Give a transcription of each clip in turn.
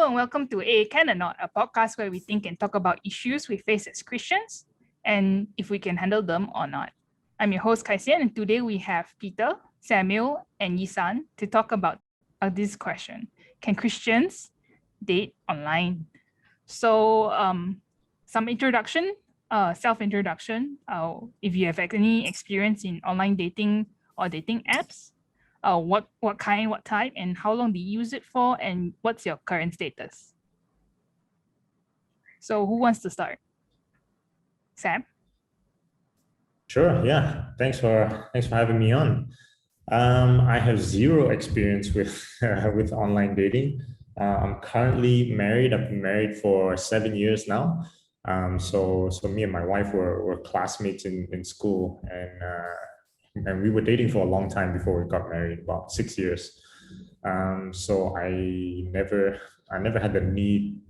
and welcome to Can or Not, a podcast where we think and talk about issues we face as Christians and if we can handle them or not. I'm your host, Xian, and today we have Peter, Samuel, and Xian to talk about this question. Can Christians date online? So some introduction, self-introduction. If you have any experience in online dating or dating apps, what kind, what type, and how long do you use it for, and what's your current status? So who wants to start? Sam? Sure, yeah. Thanks for having me on. I have zero experience with with online dating. I'm currently married. I've been married for 7 years now. So me and my wife were classmates in school, and we were dating for a long time before we got married, about 6 years. So I never had the need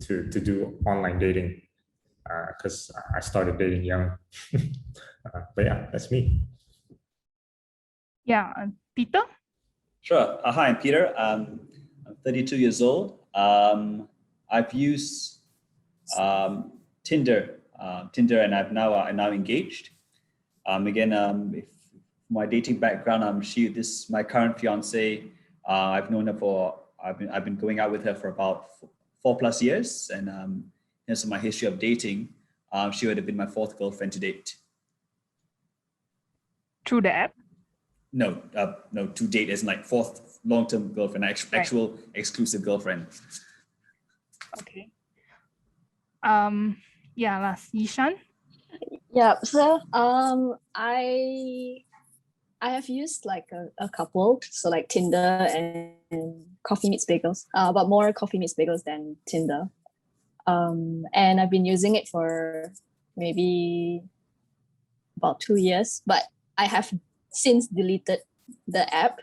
to do online dating because I started dating young. But yeah, that's me. Yeah, Peter? Sure. Hi, I'm Peter. I'm 32 years old. I've used Tinder, and I'm now engaged. If my dating background, my current fiance. I've known her I've been going out with her for about 4+ years, and so my history of dating, she would have been my 4th girlfriend to date. Through the app? No, to date as in like 4th long-term girlfriend, actual exclusive girlfriend. Okay. Last, Xian? Yeah, so I have used like a couple, so like Tinder and Coffee Meets Bagels, but more Coffee Meets Bagels than Tinder. And I've been using it for maybe about 2 years, but I have since deleted the app,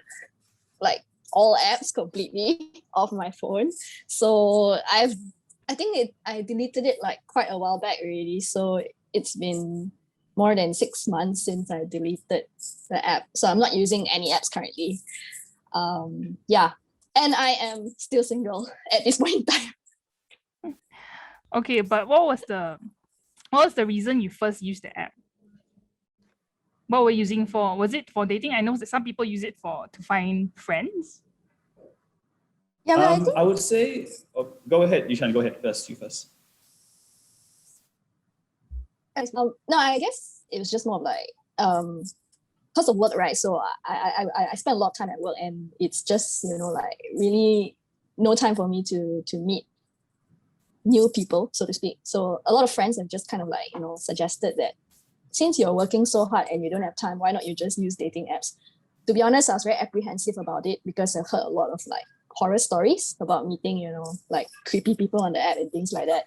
like all apps completely off my phone. So I deleted it like quite a while back already. So it's been more than 6 months since I deleted the app. So I'm not using any apps currently. And I am still single at this point in time. Okay, but what was the reason you first used the app? What were you using for? Was it for dating? I know that some people use it to find friends. Yeah, but I would say, go ahead, Yushan, go ahead first. You first. No, I guess it was just more of like because of work, right? So I spend a lot of time at work, and it's just like really no time for me to meet new people, so to speak. So a lot of friends have just kind of like suggested that since you're working so hard and you don't have time, why not you just use dating apps? To be honest, I was very apprehensive about it because I've heard a lot of like horror stories about meeting like creepy people on the app and things like that.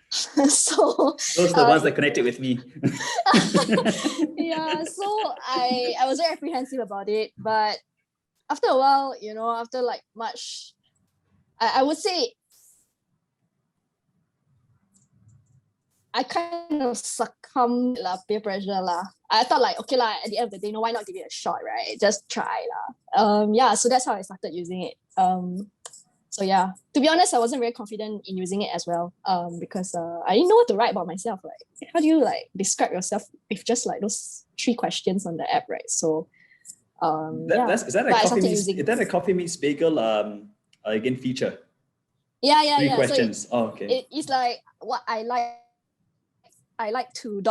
So those are the ones that connected with me. Yeah, so I was very apprehensive about it, but after a while, after like much, I would say I kind of succumbed to peer pressure lah. I thought like, okay lah, at the end of the day, why not give it a shot, right? Just try lah. So that's how I started using it. So yeah, to be honest, I wasn't very confident in using it as well. Because I didn't know what to write about myself. Like, how do you like describe yourself with just like those 3 questions on the app, right? So is that a Coffee Meets Bagel again feature? Yeah. 3 questions. So okay. It's like what I like. I like to ...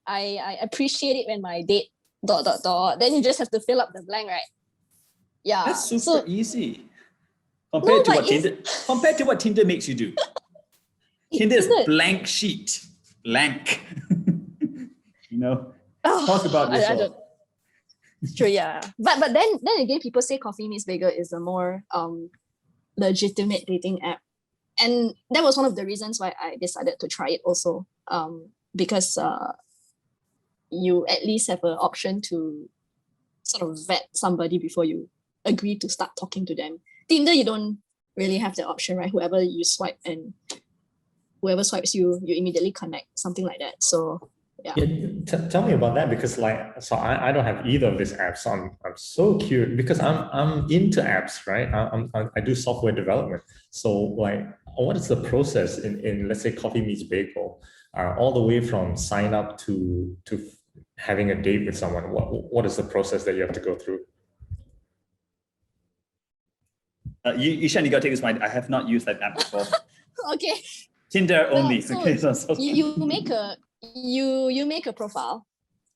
I appreciate it when my date ... Then you just have to fill up the blank, right? Yeah. That's super easy. Compared to what Tinder makes you do. Tinder is blank sheet. Blank. Talk about yourself. It's true, yeah. But then again, people say Coffee Meets Bagel is a more legitimate dating app. And that was one of the reasons why I decided to try it also. Because you at least have an option to sort of vet somebody before you agree to start talking to them. Tinder, you don't really have the option, right? Whoever you swipe and whoever swipes you immediately connect, something like that. So Yeah. Tell me about that, because so I don't have either of these apps, so I'm so curious because I'm into apps, right? I do software development, so like what is the process in let's say Coffee Meets Bagel, all the way from sign up to having a date with someone? What is the process that you have to go through? Xian, you got to take this mind. I have not used that app before. Okay. Tinder No, only. so Okay, you make a profile.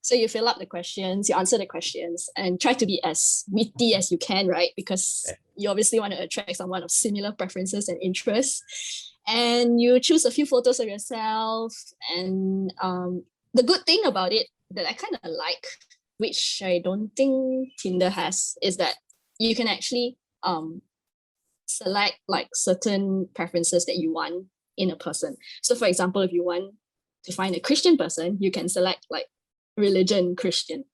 So you fill up the questions, you answer the questions, and try to be as witty as you can, right? Because you obviously want to attract someone of similar preferences and interests. And you choose a few photos of yourself. And the good thing about it that I kind of like, which I don't think Tinder has, is that you can actually select like certain preferences that you want in a person. So for example, if you want to find a Christian person, you can select like religion Christian.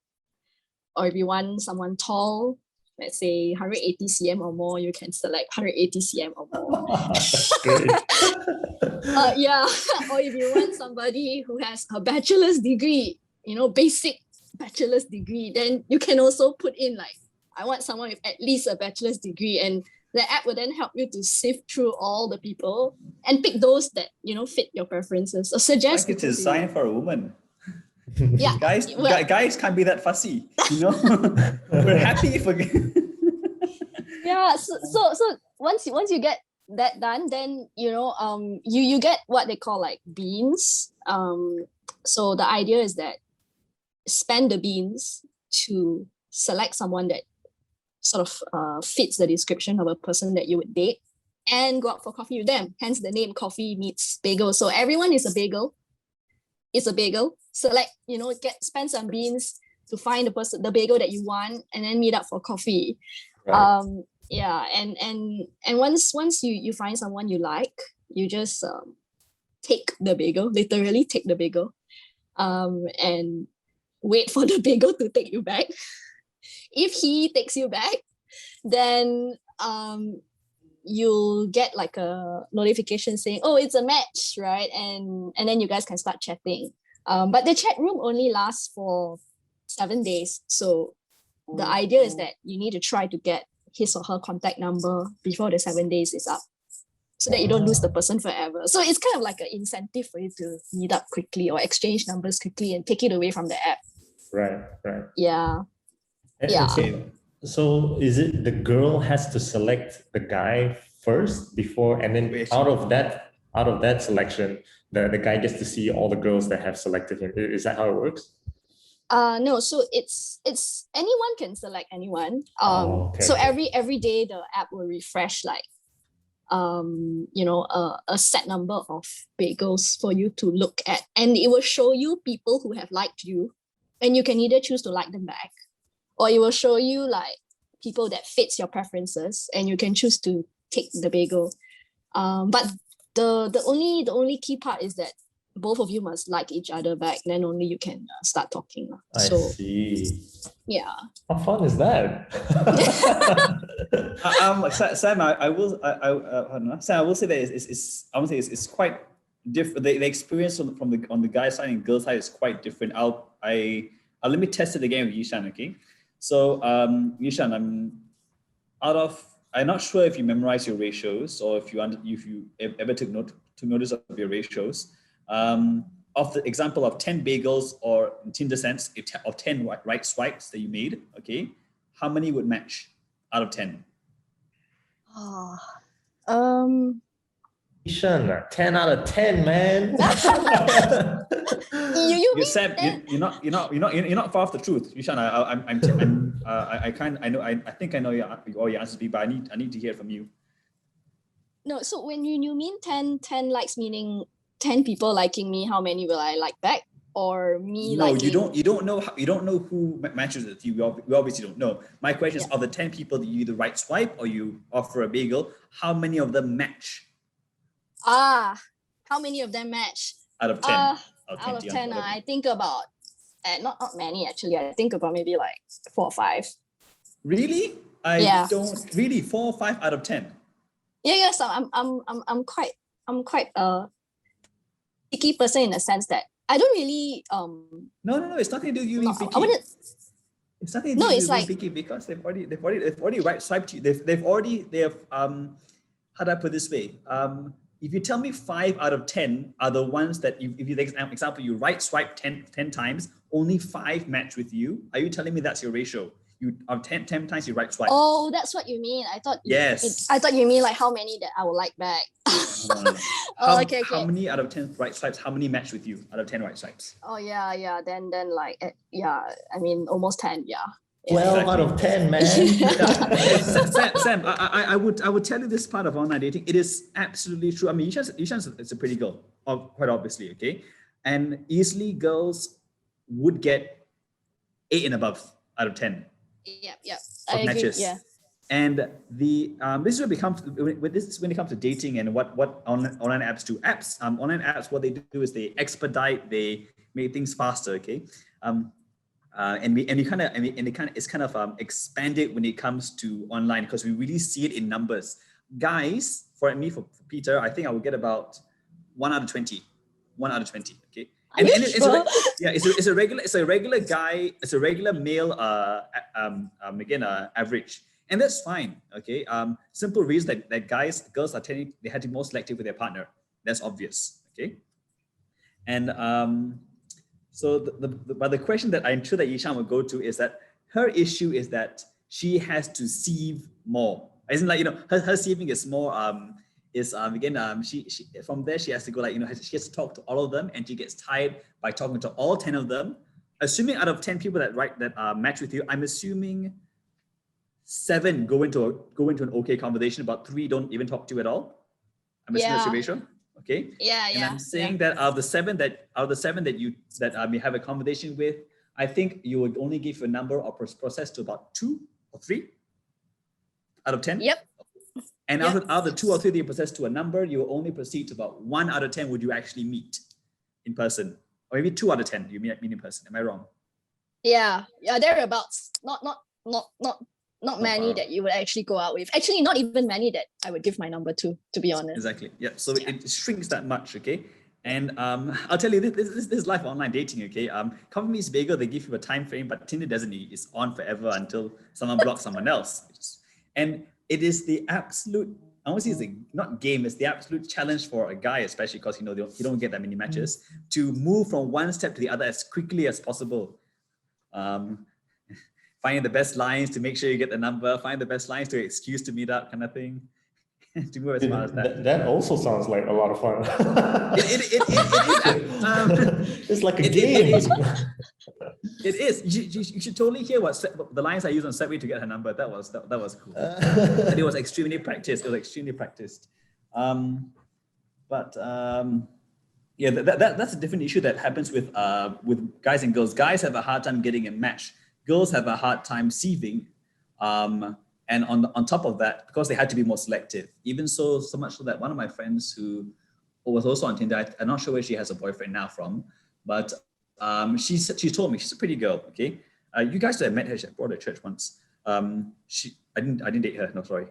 Or if you want someone tall, let's say 180 cm or more, you can select 180 cm or more. Great. Yeah. Or if you want somebody who has a bachelor's degree, basic bachelor's degree, then you can also put in like, I want someone with at least a bachelor's degree, and the app will then help you to sift through all the people and pick those that fit your preferences or suggest. Like it's designed for a woman. Yeah, guys can't be that fussy. We're happy if yeah. So once you get that done, then you get what they call like beans. So the idea is that spend the beans to select someone that sort of fits the description of a person that you would date and go out for coffee with them. Hence the name Coffee Meets Bagel. So everyone is a bagel. It's a bagel. Select, spend some beans to find the bagel that you want, and then meet up for coffee. Right. Yeah, and once you find someone you like, you just take the bagel, literally take the bagel, and wait for the bagel to take you back. If he takes you back, then you'll get like a notification saying, oh, it's a match, right? And then you guys can start chatting. But the chat room only lasts for 7 days. So the idea is that you need to try to get his or her contact number before the 7 daes is up, so that you don't lose the person forever. So it's kind of like an incentive for you to meet up quickly or exchange numbers quickly and take it away from the app. Right. Yeah. And so is it the girl has to select the guy first before, and then out of that selection, the guy gets to see all the girls that have selected him? Is that how it works? No, so it's anyone can select anyone. Okay. So every day the app will refresh like a set number of bagels for you to look at, and it will show you people who have liked you, and you can either choose to like them back, or it will show you like people that fits your preferences, and you can choose to take the bagel. But the only key part is that both of you must like each other back, then only you can start talking. I see. Yeah. How fun is that? Sam, I will say that it's quite different. The experience on the guy side and girl side is quite different. Let me test it again with Yishan, okay? So Yishan, I'm not sure if you memorize your ratios or if you ever took notice of your ratios. Of the example of 10 bagels, or in Tinder sense, of 10 right swipes that you made, okay, how many would match out of 10? Ishan, 10 out of 10, man. Sam, you're not far off the truth, Ishan. I think I know all your answers, but I need to hear from you. No, so when you mean 10 likes, meaning 10 people liking me, how many will I like back? Or me liking? No, you don't know who matches with you. We obviously don't know. My question is, of the 10 people that you either right swipe or you offer a bagel, how many of them match? How many of them match? Out of 10. Out of 10, I think about, not many actually. I think about maybe like 4 or 5. Really? I don't really 4 or 5 out of 10. Yeah. So I'm quite a picky person in the sense that I don't really No. It's nothing to do with you no, being I picky. wouldn't. It's nothing to No, do it's with like, being picky because they've already right swiped you. They have how do I put it this way? If you tell me 5 out of 10 are the ones that if you example you right swipe 10 times, only 5 match with you. Are you telling me that's your ratio? You of 10 times you right swipe. oh, that's what you mean. I thought Yes. I thought you mean like how many that I would like back. No. Oh, okay. How many out of 10 right swipes? How many match with you out of 10 right swipes? Oh yeah. Then like yeah. I mean almost 10. Yeah. 12 out of 10, man. Sam, I would tell you this part of online dating. It is absolutely true. I mean, Yishan is a pretty girl, quite obviously, okay? And easily girls would get 8 and above out of 10 Yeah. of I agree. matches. Yeah. And the this is when it comes to dating and what online apps do. Online apps, what they do is they expedite, they make things faster, okay? It's kind of expanded when it comes to online because we really see it in numbers. Guys, for Peter, I think I would get about 1 out of 20. 1 out of 20. Okay. Are you sure? It's a regular guy, it's a regular male average. And that's fine. Okay. Simple reason that girls are tending, they had to be more selective with their partner. That's obvious. Okay. And so but the question that I'm sure that Yishan will go to is that her issue is that she has to sieve more. Isn't like, her sieving is more she from there she has to go like, she has to talk to all of them and she gets tired by talking to all 10 of them. Assuming out of 10 people that match with you, I'm assuming 7 go into an okay conversation, about 3 don't even talk to you at all. I'm assuming that's your ratio. Okay. Yeah. And I'm saying that out of the seven that you have a conversation with, I think you would only give a number or process to about 2 or 3 out of 10. Yep. And out of the 2 or 3 that you process to a number, you will only proceed to about 1 out of 10 would you actually meet in person, or maybe 2 out of 10 you meet in person. Am I wrong? Yeah. Thereabouts. Not many that you would actually go out with. Actually, not even many that I would give my number to be honest. Exactly. Yeah. So it shrinks that much. Okay. And I'll tell you, this is life online dating. Okay. Coffee Meets Bagel, they give you a time frame, but Tinder doesn't. It's on forever until someone blocks someone else. And it is the absolute, I want to say it's not game, it's the absolute challenge for a guy, especially because you don't get that many matches, to move from one step to the other as quickly as possible. Finding the best lines to make sure you get the number, find the best lines to excuse to meet up, kind of thing. To move as far as that. That also sounds like a lot of fun. It's like a game. It is. You should totally hear what the lines I used on Segway to get her number. That was cool. And it was extremely practiced. Yeah, that's a different issue that happens with guys and girls. Guys have a hard time getting a match. Girls have a hard time sieving. And on top of that, because they had to be more selective, even so much so that one of my friends who was also on Tinder, I'm not sure where she has a boyfriend now from, but she told me, she's a pretty girl, okay? You guys have met her, she brought her to church once. I didn't date her, no, sorry.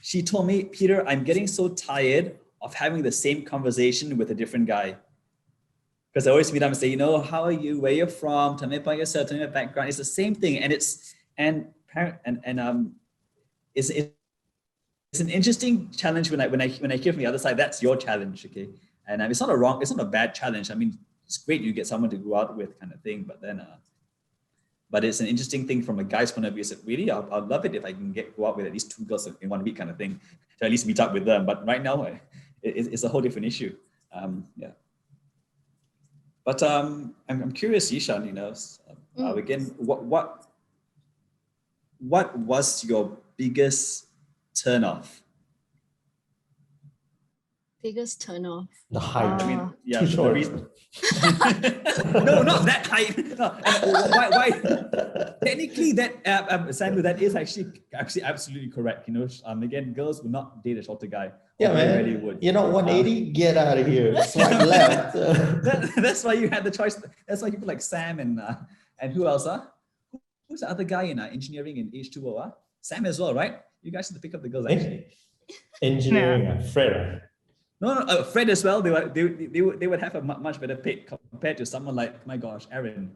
She told me, Peter, I'm getting so tired of having the same conversation with a different guy. Because I always meet up and say, how are you, where you're from, tell me about yourself, tell me about background. It's the same thing, and it's an interesting challenge when I hear from the other side. That's your challenge, okay? And it's not a bad challenge. I mean, it's great you get someone to go out with, kind of thing. But then, but it's an interesting thing from a guy's point of view. So really, I'd love it if I can go out with at least 2 girls in 1 week, kind of thing, to at least meet up with them. But right now, it's a whole different issue. Yeah. But I'm curious, Yishan. Again, what was your biggest turnoff? Biggest turnoff. The height. I mean, yeah, Too short. No, not that height. No. Why? Technically, Samuel, that is actually absolutely correct. Again, girls would not date a shorter guy. Yeah, man. Really would. 180, get out of here. Swipe left. That's why you had the choice. That's why people like Sam and who else? Who's the other guy in engineering in H2O? Sam as well, right? You guys have to pick up the girls actually. Engineering, Fred. No, Fred as well. They would have a much better pick compared to someone like, my gosh, Aaron.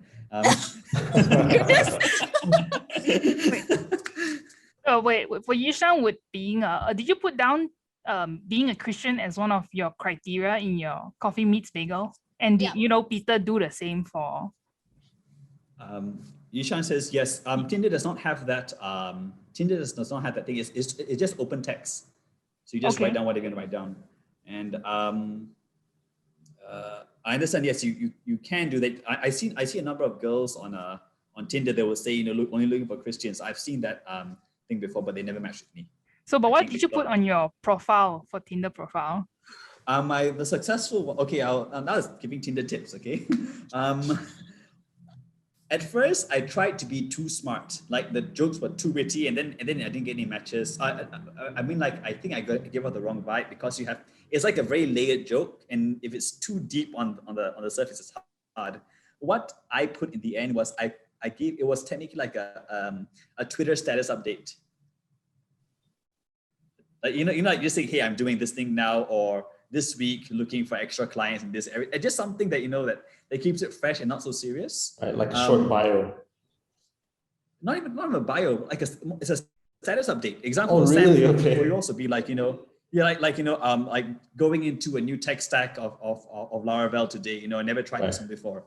Wait, for Yishan, with being did you put down being a Christian as one of your criteria in your coffee meets bagel? And did Peter do the same for? Yishan says yes. Tinder does not have that. Tinder does not have that thing. It's just open text. So you just write down what you're going to write down. And I understand. Yes, you can do that. I see a number of girls on Tinder that will say, only looking for Christians. I've seen that thing before, but they never matched with me. So, but what did you put on your profile for Tinder profile? The successful one. Okay, I'm not giving Tinder tips. Okay. At first, I tried to be too smart. Like the jokes were too witty, and then I didn't get any matches. I mean, like I think I gave out the wrong vibe because it's like a very layered joke, and if it's too deep on the surface, it's hard. What I put in the end was it was technically like a Twitter status update. Like you say, hey, I'm doing this thing now, or this week looking for extra clients in this area. It's just something that that keeps it fresh and not so serious. Right, like a short bio. Not even a bio, like it's a status update. Example. Oh, really? Okay. Will also be like like going into a new tech stack of Laravel today. I never tried this one before,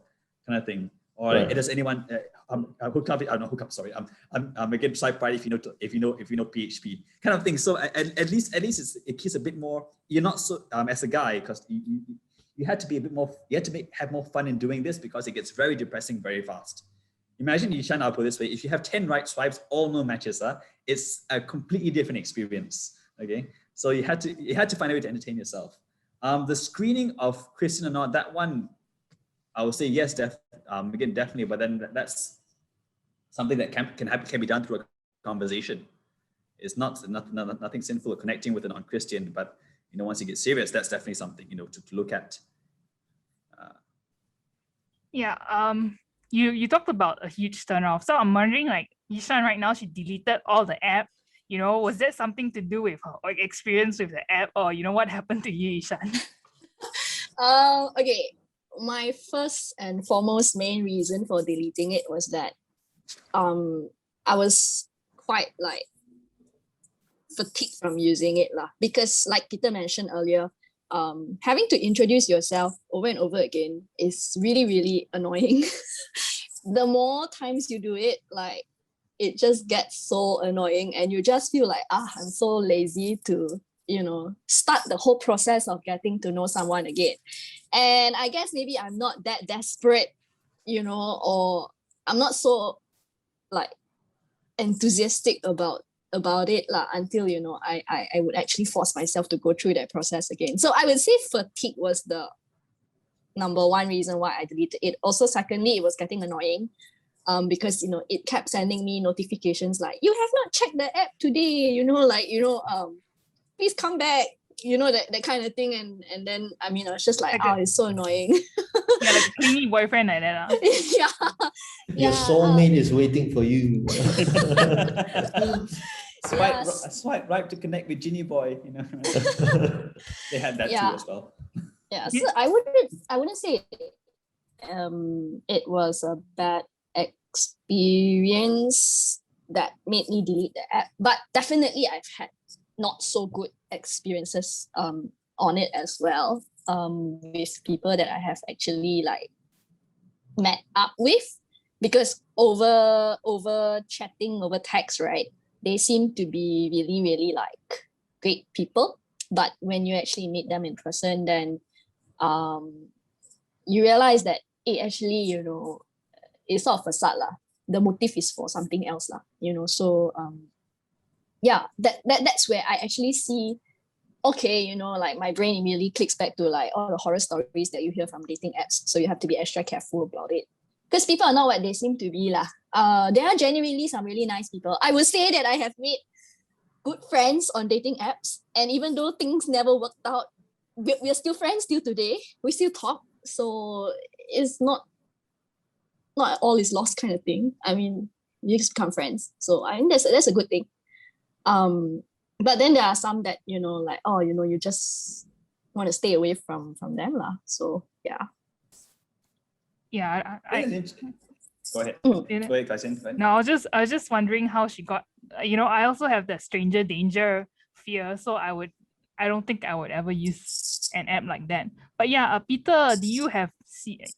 kind of thing. Or does anyone hook up? Sorry, I'm again side party if you know PHP kind of thing. So at least it keeps a bit more. You're not so as a guy, because you had to be a bit more. You had to have more fun in doing this, because it gets very depressing very fast. Imagine, Yishan, I'll put it this way: if you have 10 right swipes, all no matches, it's a completely different experience. Okay, so you had to find a way to entertain yourself. The screening of Christian or not, that one, I would say yes, definitely. But then that's something that can be done through a conversation. It's nothing sinful connecting with a non-Christian, but once you get serious, that's definitely something to look at. You talked about a huge turnoff. So I'm wondering, like, Yishan right now, she deleted all the app. Was that something to do with her experience with the app, or what happened to you, Yishan? Okay. My first and foremost main reason for deleting it was that I was quite like fatigued from using it because, like Peter mentioned earlier, having to introduce yourself over and over again is really, really annoying. The more times you do it, like, it just gets so annoying, and you just feel like, I'm so lazy to start the whole process of getting to know someone again. And I guess maybe I'm not that desperate, or I'm not so like enthusiastic about it until I would actually force myself to go through that process again. So I would say fatigue was the number one reason why I deleted it. Also, secondly, it was getting annoying. Because it kept sending me notifications like, you have not checked the app today, please come back, that kind of thing. And then I was just like, it's so annoying. Yeah, like a clingy boyfriend like that. Your soulmate is waiting for you. Swipe right to connect with Genie Boy, They had that too as well. Yeah, so I wouldn't say it was a bad experience that made me delete the app, but definitely I've had not so good experiences on it as well, with people that I have actually like met up with, because over chatting, over text, right, they seem to be really, really like great people, but when you actually meet them in person, then you realize that it actually it's sort of facade the motive is for something else so that's where I actually see, okay, like my brain immediately clicks back to like all the horror stories that you hear from dating apps, so you have to be extra careful about it, because people are not what they seem to be there are genuinely some really nice people. I would say that I have made good friends on dating apps, and even though things never worked out, we're still friends till today. We still talk, so it's not all is lost kind of thing. I mean, you just become friends, so I think that's a good thing. But then there are some that you just want to stay away from them lah. So yeah. Yeah, Go ahead. Mm. Go ahead, Kai-Sian. Go ahead. no, I was just wondering how she got. I also have the stranger danger fear, so I don't think I would ever use an app like that. But yeah, Peter, do you have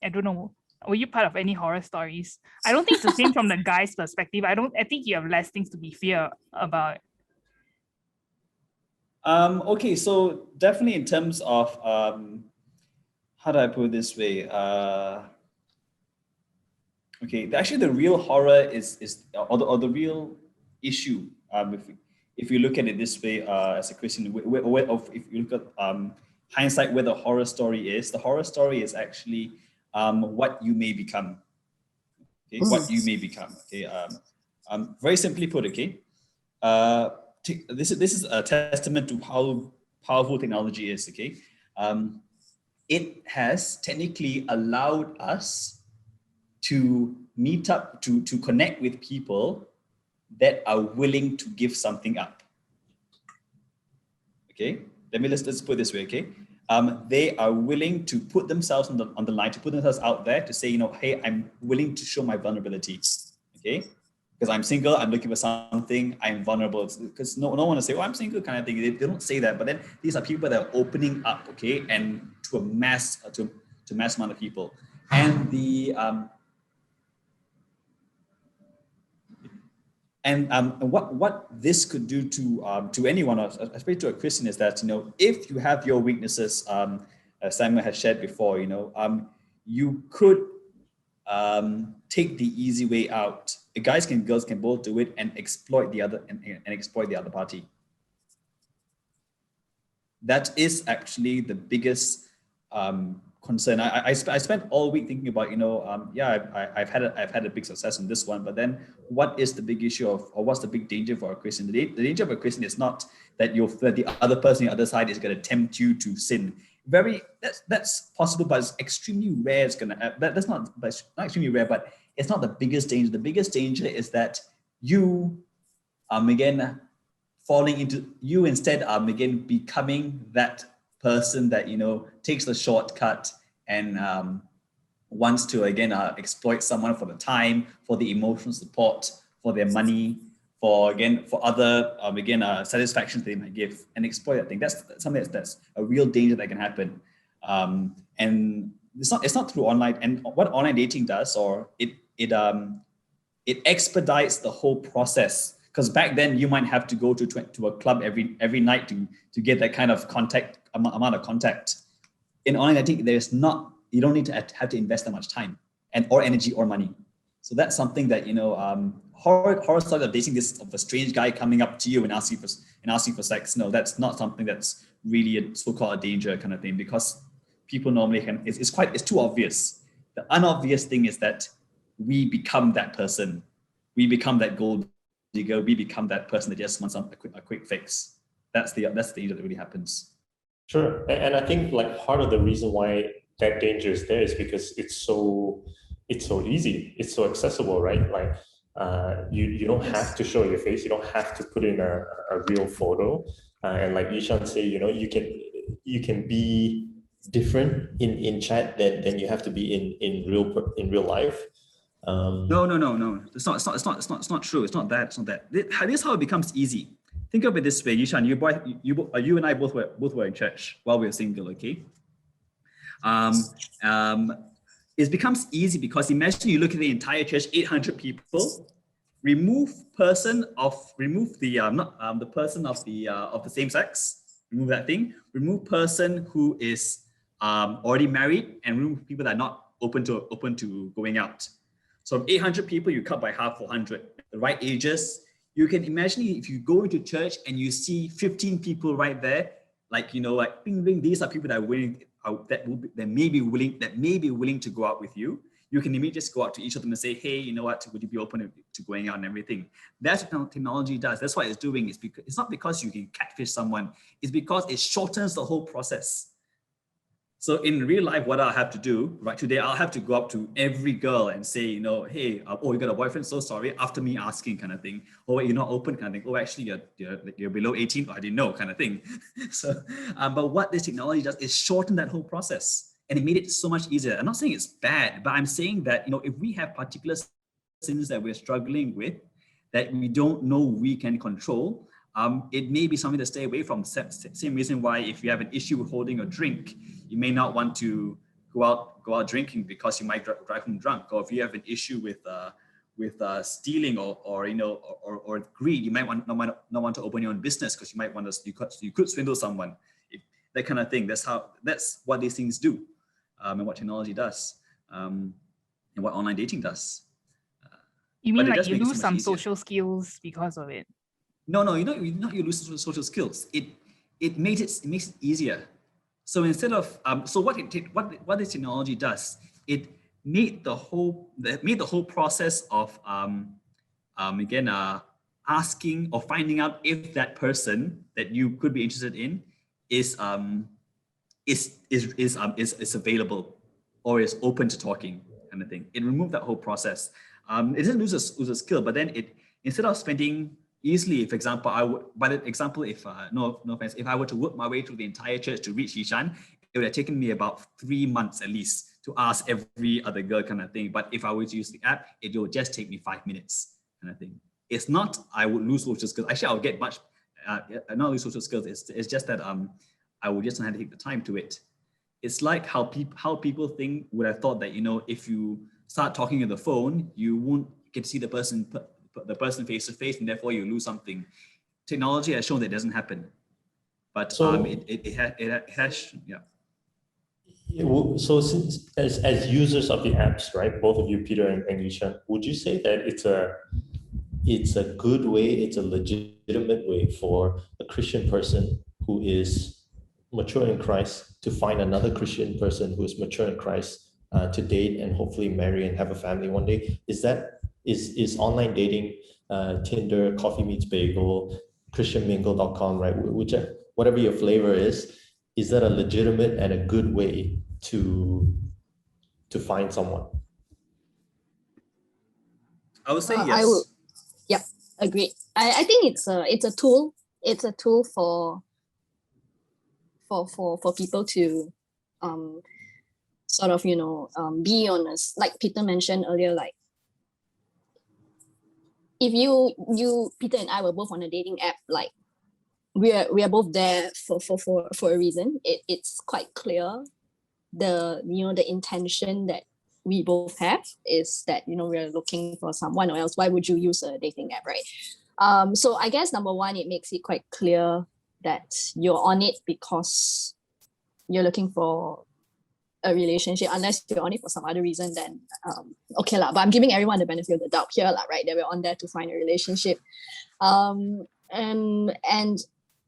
I don't know. Were you part of any horror stories? I don't think it's the same from the guy's perspective. I think you have less things to be fear about. Okay, so definitely in terms of how do I put it this way? Okay, actually the real horror is or the real issue. If you look at it this way, as a Christian, if you look at hindsight, where the horror story is, the horror story is actually what you may become. Okay, what you may become. Okay, very simply put. Okay, this is a testament to how powerful technology is. Okay, it has technically allowed us to meet up, to connect with people that are willing to give something up. Okay, let's put it this way. Okay, they are willing to put themselves on the line, to put themselves out there, to say, hey, I'm willing to show my vulnerability. Okay, because I'm single, I'm looking for something, I'm vulnerable. Because no one will say, I'm single, kind of thing. They don't say that, but then these are people that are opening up. Okay, and to a mass amount of people, and the what this could do to anyone, especially to a Christian, is that if you have your weaknesses, as Simon has shared before, you could take the easy way out. The guys and girls can both do it and exploit the other and exploit the other party. That is actually the biggest concern. I spent all week thinking about, I've had a big success on this one, but then what is the big issue or what's the big danger for a Christian? The danger of a Christian is not that the other person on the other side is going to tempt you to sin. That's possible, but it's extremely rare. That's not extremely rare, but it's not the biggest danger. The biggest danger is that you again falling into, you instead again becoming that person that takes the shortcut and wants to again exploit someone for the time, for the emotional support, for their money, for other satisfactions they might give, and exploit that thing. That's something that's a real danger that can happen, and it's not through online. And what online dating does, or it expedites the whole process. Because back then you might have to go to a club every night to get that kind of amount of contact. In online dating, you don't need to have to invest that much time or energy or money. So that's something that horror story of dating of a strange guy coming up to you and asking for sex. No, that's not something that's really a so-called a danger kind of thing, because people normally it's too obvious. The unobvious thing is that we become that person. We become that gold digger. We become that person that just wants a quick fix. That's the danger that really happens. Sure, and I think part of the reason why that danger is there is because it's so easy, it's so accessible, right? You don't have to show your face, you don't have to put in a real photo, and like Xian say, you can be different in chat than you have to be in real life. No. It's not true. It's not that. This is how it becomes easy. Think of it this way, Xian. You and I both were in church while we were single. Okay. It becomes easy because imagine you look at the entire church, 800 people. Remove the person of the same sex. Remove that thing. Remove person who is already married, and remove people that are not open to going out. So from 800 people, you cut by half, 400. The right ages. You can imagine if you go into church and you see 15 people right there, bing, bing, these are people that are willing, that may be willing to go out with you. You can immediately just go out to each of them and say, hey, you know what, would you be open to going out and everything? That's what technology does. That's what it's doing. It's not because you can catfish someone. It's because it shortens the whole process. So in real life, what I'll have to do, right, today, I'll have to go up to every girl and say, you know, hey, oh, you got a boyfriend? So sorry, after me asking kind of thing. Oh, wait, you're not open kind of thing. Oh, actually, you're below 18. Oh, I didn't know kind of thing. So, but what this technology does is shorten that whole process. And it made it so much easier. I'm not saying it's bad, but I'm saying that, you know, if we have particular sins that we're struggling with, that we don't know we can control, it may be something to stay away from. Same reason why if you have an issue with holding a drink, you may not want to go out drinking because you might drive home drunk. Or if you have an issue with stealing or you know or greed, you might not want to open your own business because you might want to you could swindle someone. That kind of thing. That's what these things do, and what technology does, and what online dating does. You mean like you make it so lose much some easier. social skills because of it? No, you lose social skills. It makes it easier. So instead of so what this technology does, it made the whole process of asking or finding out if that person that you could be interested in is available or is open to talking kind of thing. It removed that whole process. It doesn't lose a skill, but then instead of spending easily, for example, if no offense, if I were to work my way through the entire church to reach Xian, it would have taken me about 3 months at least to ask every other girl kind of thing. But if I were to use the app, it will just take me 5 minutes kind of thing. It's not I would lose social skills. Actually, I'll get much not lose social skills. It's just that I would just not have to take the time to it. It's like how people would have thought that, you know, if you start talking on the phone, you won't get to see the person face to face, and therefore you lose something. Technology has shown that doesn't happen, but So- it has yeah. So since as users of the apps, right, both of you, Peter and Yishan, would you say that it's a good way, it's a legitimate way for a Christian person who is mature in Christ to find another Christian person who is mature in Christ to date and hopefully marry and have a family one day? Is online dating, Tinder, Coffee Meets Bagel, ChristianMingle.com, right? Whatever your flavor is that a legitimate and a good way to find someone? I would say I yes. would, yep, agree. I think it's a tool. It's a tool for people to sort of, you know, be honest. Like Peter mentioned earlier, like if you Peter and I were both on a dating app, like we are both there for a reason. It's quite clear the intention that we both have is that, you know, we're looking for someone, or else why would you use a dating app, right? So I guess number one, it makes it quite clear that you're on it because you're looking for a relationship. Unless you're on it for some other reason, then okay lah. But I'm giving everyone the benefit of the doubt here lah, right? That we're on there to find a relationship. And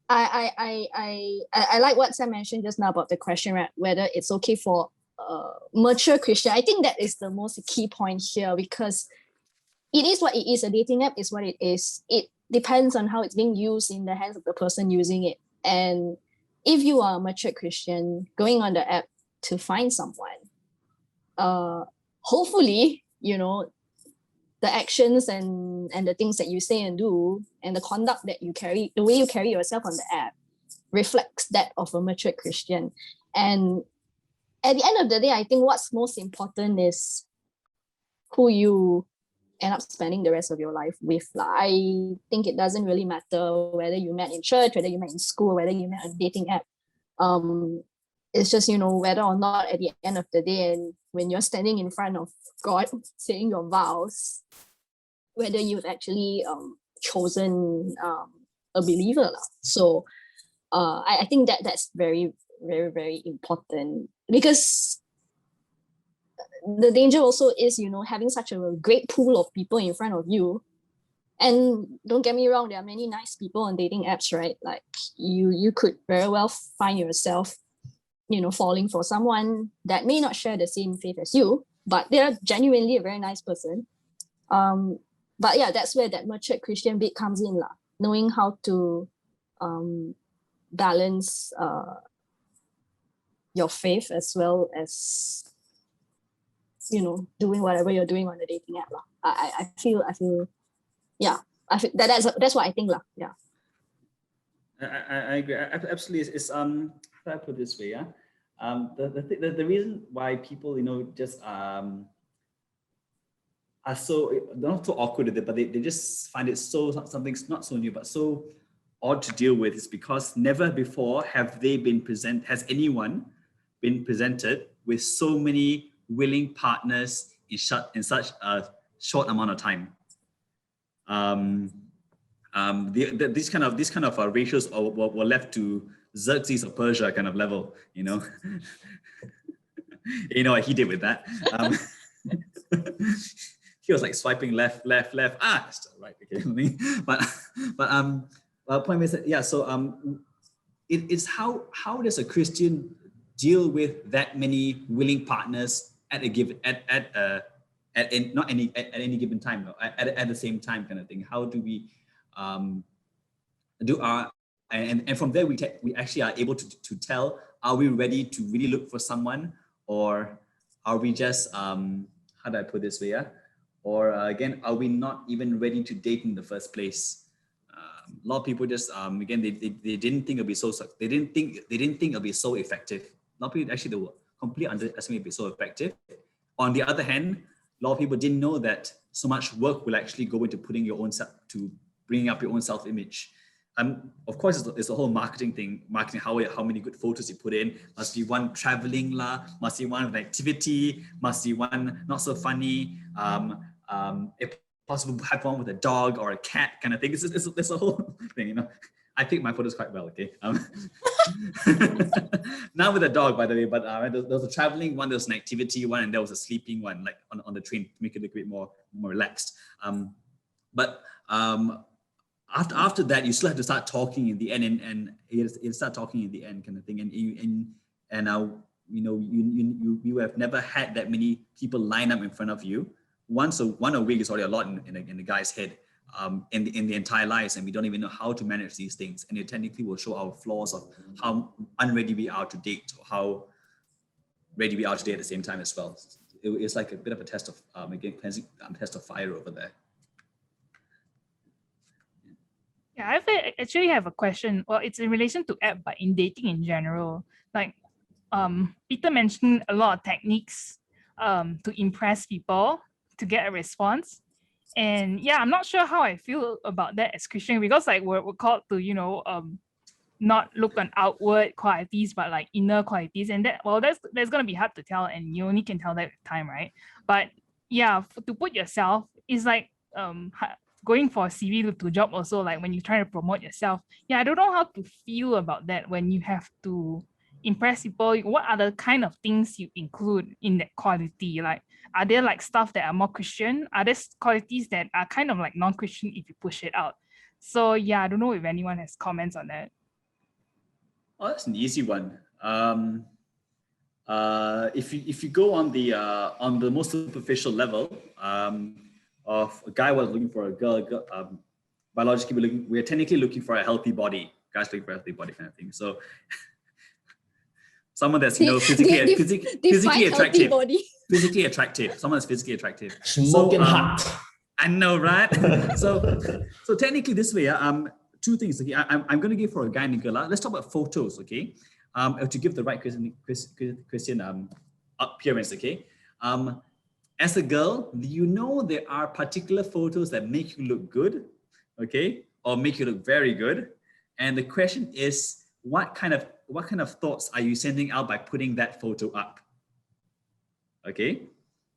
I like what Sam mentioned just now about the question, right? Whether it's okay for mature Christian. I think that is the most key point here, because it is what it is. A dating app is what it is. It depends on how it's being used in the hands of the person using it. And if you are a mature Christian going on the app to find someone, hopefully, you know, the actions and the things that you say and do and the conduct that you carry, the way you carry yourself on the app reflects that of a mature Christian. And at the end of the day, I think what's most important is who you end up spending the rest of your life with. I think it doesn't really matter whether you met in church, whether you met in school, whether you met on a dating app. It's just, you know, whether or not at the end of the day, and when you're standing in front of God saying your vows, whether you've actually chosen a believer. So I think that's very, very, very important, because the danger also is, you know, having such a great pool of people in front of you. And don't get me wrong, there are many nice people on dating apps, right? Like you could very well find yourself, you know, falling for someone that may not share the same faith as you, but they're genuinely a very nice person. But yeah, that's where that mature Christian bit comes in, knowing how to balance your faith as well as, doing whatever you're doing on the dating app. I feel, yeah, that's what I think. Yeah. I agree. Absolutely. It's how do I put it this way? Yeah. The reason why people, just are so, they're not so awkward with it, but they just find it something not so new, but so odd to deal with, is because never before has anyone been presented with so many willing partners in such a short amount of time. These kind of ratios were left to Xerxes of Persia kind of level, you know what he did with that. He was like swiping left, right, okay. But point is that, yeah. So it's how does a Christian deal with that many willing partners at a given at any given time, at the same time, kind of thing. How do we do our and from there we actually are able to tell, are we ready to really look for someone, or are we just how do I put this way, yeah? Or again, are we not even ready to date in the first place? A lot of people just again they didn't think it'd be they didn't think it'd be so effective. A lot of people actually, they were completely underestimated it'd be so effective. On the other hand, a lot of people didn't know that so much work will actually go into bringing up your own self-image. Of course, it's a whole marketing thing. How many good photos you put in. Must be one traveling must be one with activity, must be one not so funny. If possible, have one with a dog or a cat kind of thing. It's a whole thing, I think my photos quite well, okay. Now with a dog, by the way, but there was a traveling one, there was an activity one, and there was a sleeping one, like on the train, to make it look a bit more relaxed. After that, you still have to start talking in the end, and you start talking in the end, kind of thing. You have never had that many people line up in front of you. One a week is already a lot in the guy's head, in the entire lives, and we don't even know how to manage these things. And it technically will show our flaws of how unready we are to date, or how ready we are to date at the same time as well. It's like a bit of a test of test of fire over there. Yeah, I actually have a question. Well, it's in relation to app, but in dating in general. Like, Peter mentioned a lot of techniques to impress people, to get a response. And yeah, I'm not sure how I feel about that as Christian, because like we're called to, not look on outward qualities, but like inner qualities. And that's gonna be hard to tell, and you only can tell that with time, right? But yeah, to put yourself is like going for a CV to job also, like when you're trying to promote yourself. Yeah, I don't know how to feel about that when you have to impress people. What are the kind of things you include in that quality? Like, are there like stuff that are more Christian? Are there qualities that are kind of like non-Christian if you push it out? So yeah, I don't know if anyone has comments on that. Oh, that's an easy one. If you go on the most superficial level, of a guy was looking for a girl, biologically we're technically looking for a healthy body. Guys looking for a healthy body, kind of thing. So someone that's physically attractive. Physically attractive. Someone that's physically attractive. Smoking hot. I know, right? so technically this way, two things. Okay, I'm going to give for a guy and a girl. Let's talk about photos, okay? To give the right Christian appearance, okay? As a girl, there are particular photos that make you look good, okay, or make you look very good. And the question is, what kind of thoughts are you sending out by putting that photo up? Okay,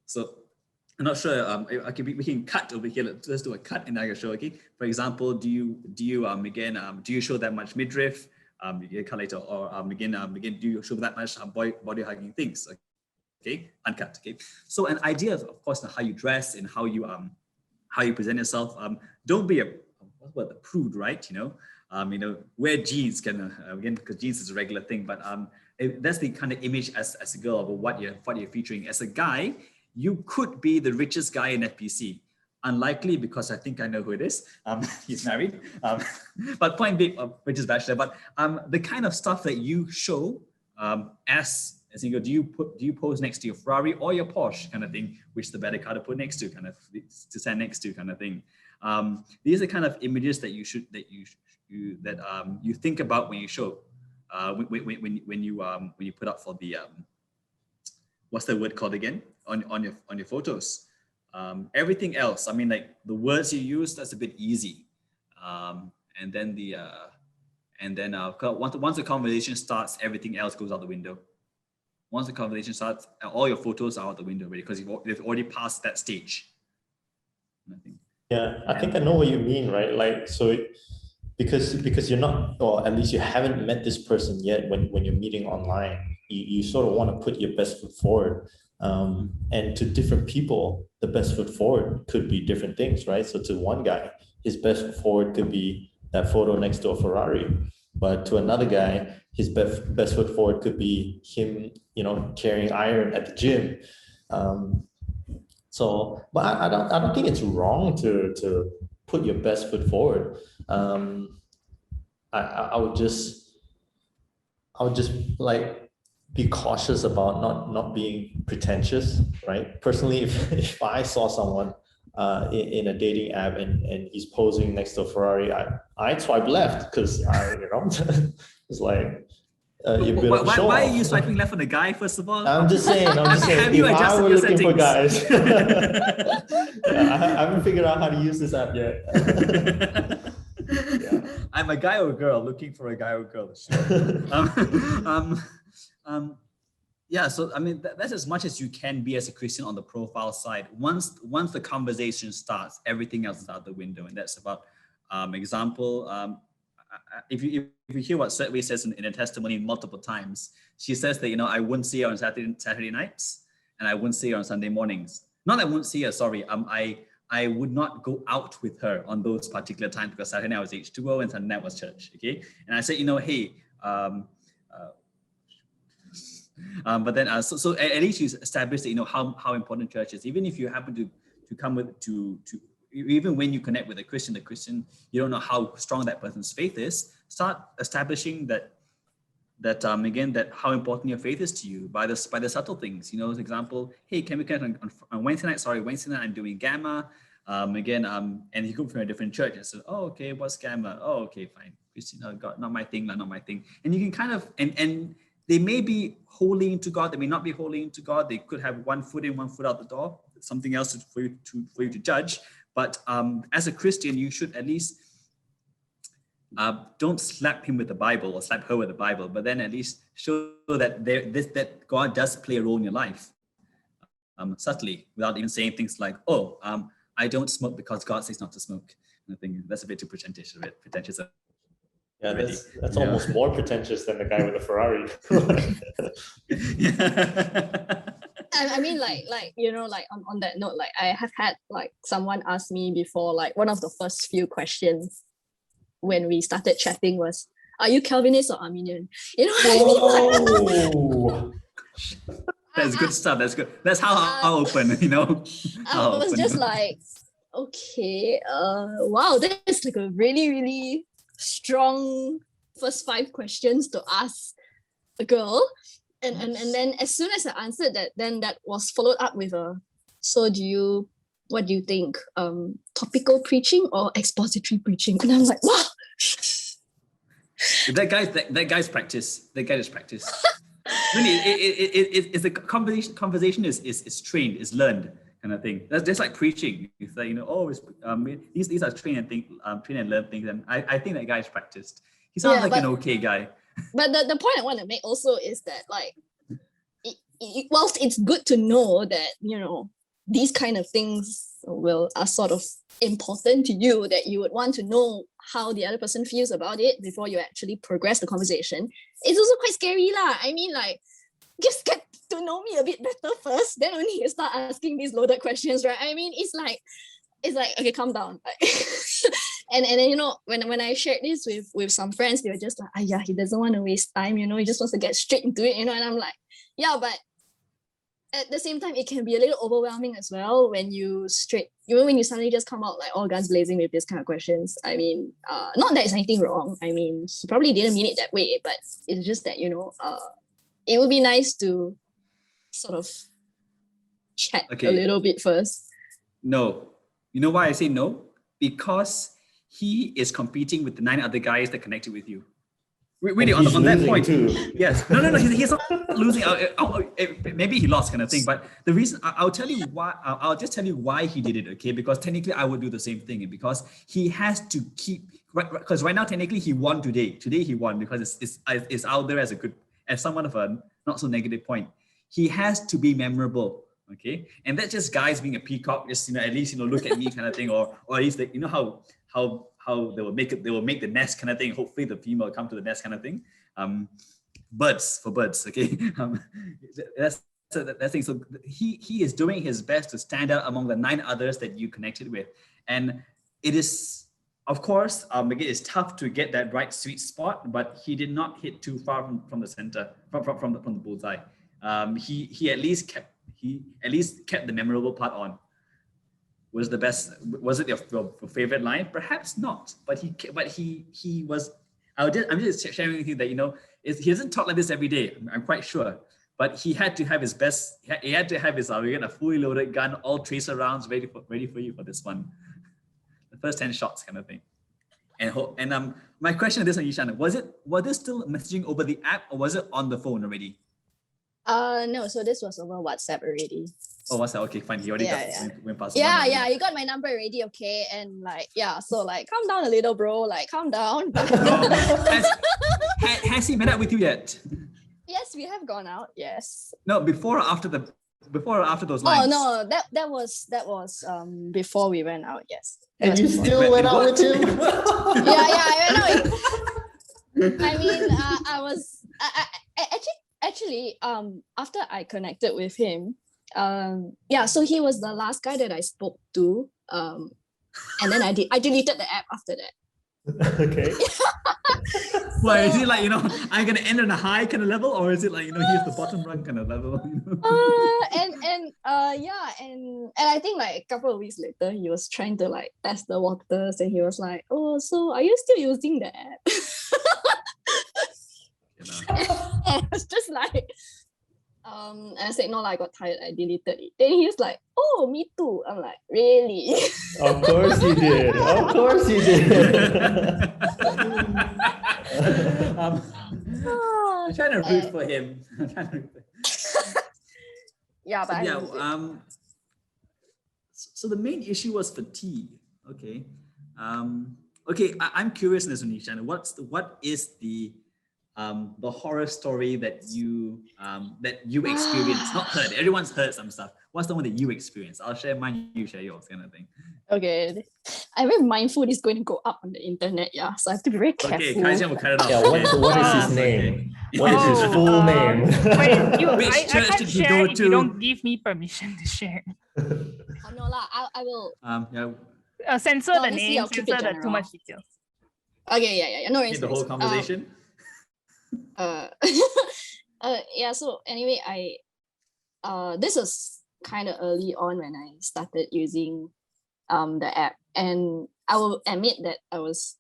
so I'm not sure. Okay, we can cut over here. Let's do a cut and I can show. Okay, for example, do you show that much midriff? You can cut later, or again, do you show that much body hugging things? Okay, uncut. Okay, so an idea of course, how you dress and how you present yourself. Don't be a prude, right? Wear jeans, again, because jeans is a regular thing. But that's the kind of image as a girl of what you're featuring. As a guy, you could be the richest guy in FPC. Unlikely, because I think I know who it is. He's married. But point being, richest bachelor. But the kind of stuff that you show as you go, do you pose next to your Ferrari or your Porsche kind of thing? Which is the better car to put next to, kind of to stand next to, kind of thing. These are kind of images that you think about when you show, when you put up for the what's the word called again on your photos. Everything else, I mean, like the words you use, that's a bit easy. And then once the conversation starts, everything else goes out the window. Once the conversation starts, all your photos are out the window already because they've already passed that stage. Yeah, I think I know what you mean, right? Like, so because you're not, or at least you haven't met this person yet when you're meeting online, you sort of want to put your best foot forward. And to different people, the best foot forward could be different things, right? So to one guy, his best foot forward could be that photo next to a Ferrari. But to another guy, his best foot forward could be him, carrying iron at the gym. But I don't think it's wrong to put your best foot forward. I would just like be cautious about not being pretentious, right? Personally, if I saw someone in a dating app and he's posing next to a Ferrari, I'd swipe left because it's like why are you swiping left on the guy, first of all? I'm just saying. Have you if I adjusted were your looking for settings? guys, I haven't figured out how to use this app yet. Yeah. I'm a guy or a girl looking for a guy or a girl. Yeah, so I mean that's as much as you can be as a Christian on the profile side. Once the conversation starts, everything else is out the window, and that's about example. If you hear what Sweatway says in a testimony multiple times, she says that I wouldn't see her on Saturday nights, and I wouldn't see her on Sunday mornings. Not I wouldn't see her. Sorry, I would not go out with her on those particular times because Saturday night was H2O and Sunday night was church. Okay, and I said, hey. But then, so at least you established that how important church is. Even if you happen to come with to even when you connect with the Christian, you don't know how strong that person's faith is. Start establishing that again, that how important your faith is to you by the subtle things. For example, hey, can we connect on Wednesday night? Sorry, Wednesday night I'm doing Gamma. And he comes from a different church. I said, oh, okay, what's Gamma? Oh, okay, fine. Christian, oh God, not my thing, not my thing. And you can kind of and they may be wholly into God. They may not be wholly into God. They could have one foot in, one foot out the door. Something else for you to judge. But as a Christian, you should at least don't slap him with the Bible or slap her with the Bible, but then at least show that that God does play a role in your life, subtly, without even saying things like, "Oh, I don't smoke because God says not to smoke." I think that's a bit too pretentious. Yeah, that's almost more pretentious than the guy with the Ferrari. I mean, like on that note, like I have had like someone ask me before, like one of the first few questions when we started chatting was, "Are you Calvinist or Arminian?" Oh. That's good stuff. That's good. That's how open, I was just like, okay, wow, that's like a really, really strong first 5 questions to ask a girl. And then as soon as I answered that, then that was followed up with what do you think? Topical preaching or expository preaching? And I'm like, wow. That guy's practice. That guy is practice. Really, it's the conversation is trained, is learned kind of thing. That's just like preaching. It's like, these are train and learn things. And I think that guy is practiced. He sounds like an okay guy. But the point I want to make also is that, like, whilst it's good to know that, these kind of things are sort of important to you, that you would want to know how the other person feels about it before you actually progress the conversation, it's also quite scary lah. I mean, like, just get to know me a bit better first, then only you start asking these loaded questions, right? I mean, it's like okay, calm down. And then when I shared this with some friends, they were just like, yeah, he doesn't want to waste time, he just wants to get straight into it, and I'm like, yeah, but at the same time, it can be a little overwhelming as well when you suddenly just come out like all guns blazing with this kind of questions. I mean, not that it's anything wrong. I mean, he probably didn't mean it that way, but it's just that, it would be nice to sort of chat Okay. a little bit first. No. You know why I say no? Because he is competing with the 9 other guys that connected with you. Really, And on that losing point. too. Yes. No. He's not losing. Maybe he lost kind of thing. But the reason, I'll tell you why. I'll just tell you why he did it, okay? Because technically I would do the same thing. Because he has to keep, because right now technically he won today. Today he won because it's out there as someone of a not so negative point. He has to be memorable. Okay, and that's just guys being a peacock, just at least look at me kind of thing, or at least how they will make the nest kind of thing. Hopefully the female will come to the nest kind of thing. Birds for birds. Okay, that's thing. So he is doing his best to stand out among the 9 others that you connected with, and it is, of course, again, it's tough to get that right sweet spot, but he did not hit too far from the center, from the bullseye. He at least kept the memorable part on. Was the best? Was it your favorite line? Perhaps not. But he was. I'm just sharing with you that he doesn't talk like this every day. I'm quite sure. But he had to have his best. He had to have his a fully loaded gun, all tracer rounds ready for you for this one. The first 10 shots kind of thing. And my question is this one, Xian, was it still messaging over the app or was it on the phone already? No, so this was over WhatsApp already. Oh, what's that? Okay, fine. He already went past. Yeah, you got my number already, okay? And so calm down a little, bro. Like, calm down. Has he met up with you yet? Yes, we have gone out. Yes. No, before or after those lines. Oh no, that was before we went out. Yes. And you still went out with him? I went out. I mean, actually, after I connected with him, so he was the last guy that I spoke to, and then I deleted the app after that. Okay. Why is it I'm gonna end on a high kind of level, or is it here's the bottom rung kind of level? And I think a couple of weeks later he was trying to test the waters, and he was like, "Oh, so are you still using the app?" And I was just and I said, "No, I got tired, I deleted it." Then he was like, "Oh, me too." I'm like, "Really?" Of course you did. Of course you did. I'm trying to root for him. Yeah, but so the main issue was fatigue. Okay. Okay, I'm curious in this one, Xian. What is the horror story that you experienced? Not heard. Everyone's heard some stuff. What's the one that you experienced? I'll share mine, you share yours, kind of thing. Okay. I'm very mindful this is going to go up on the internet, so I have to be very careful. Okay, Kaijian will cut it off. Yeah, what is his name? What is his full name? Wait, Which I church can't did he share go if you to? don't give me permission to share. Oh, no, I will. Censor So the obviously name, I'll keep it censor the too general. much details. Okay, yeah. No worries. Get the whole conversation. So anyway, this was kind of early on when I started using the app, and I will admit that I was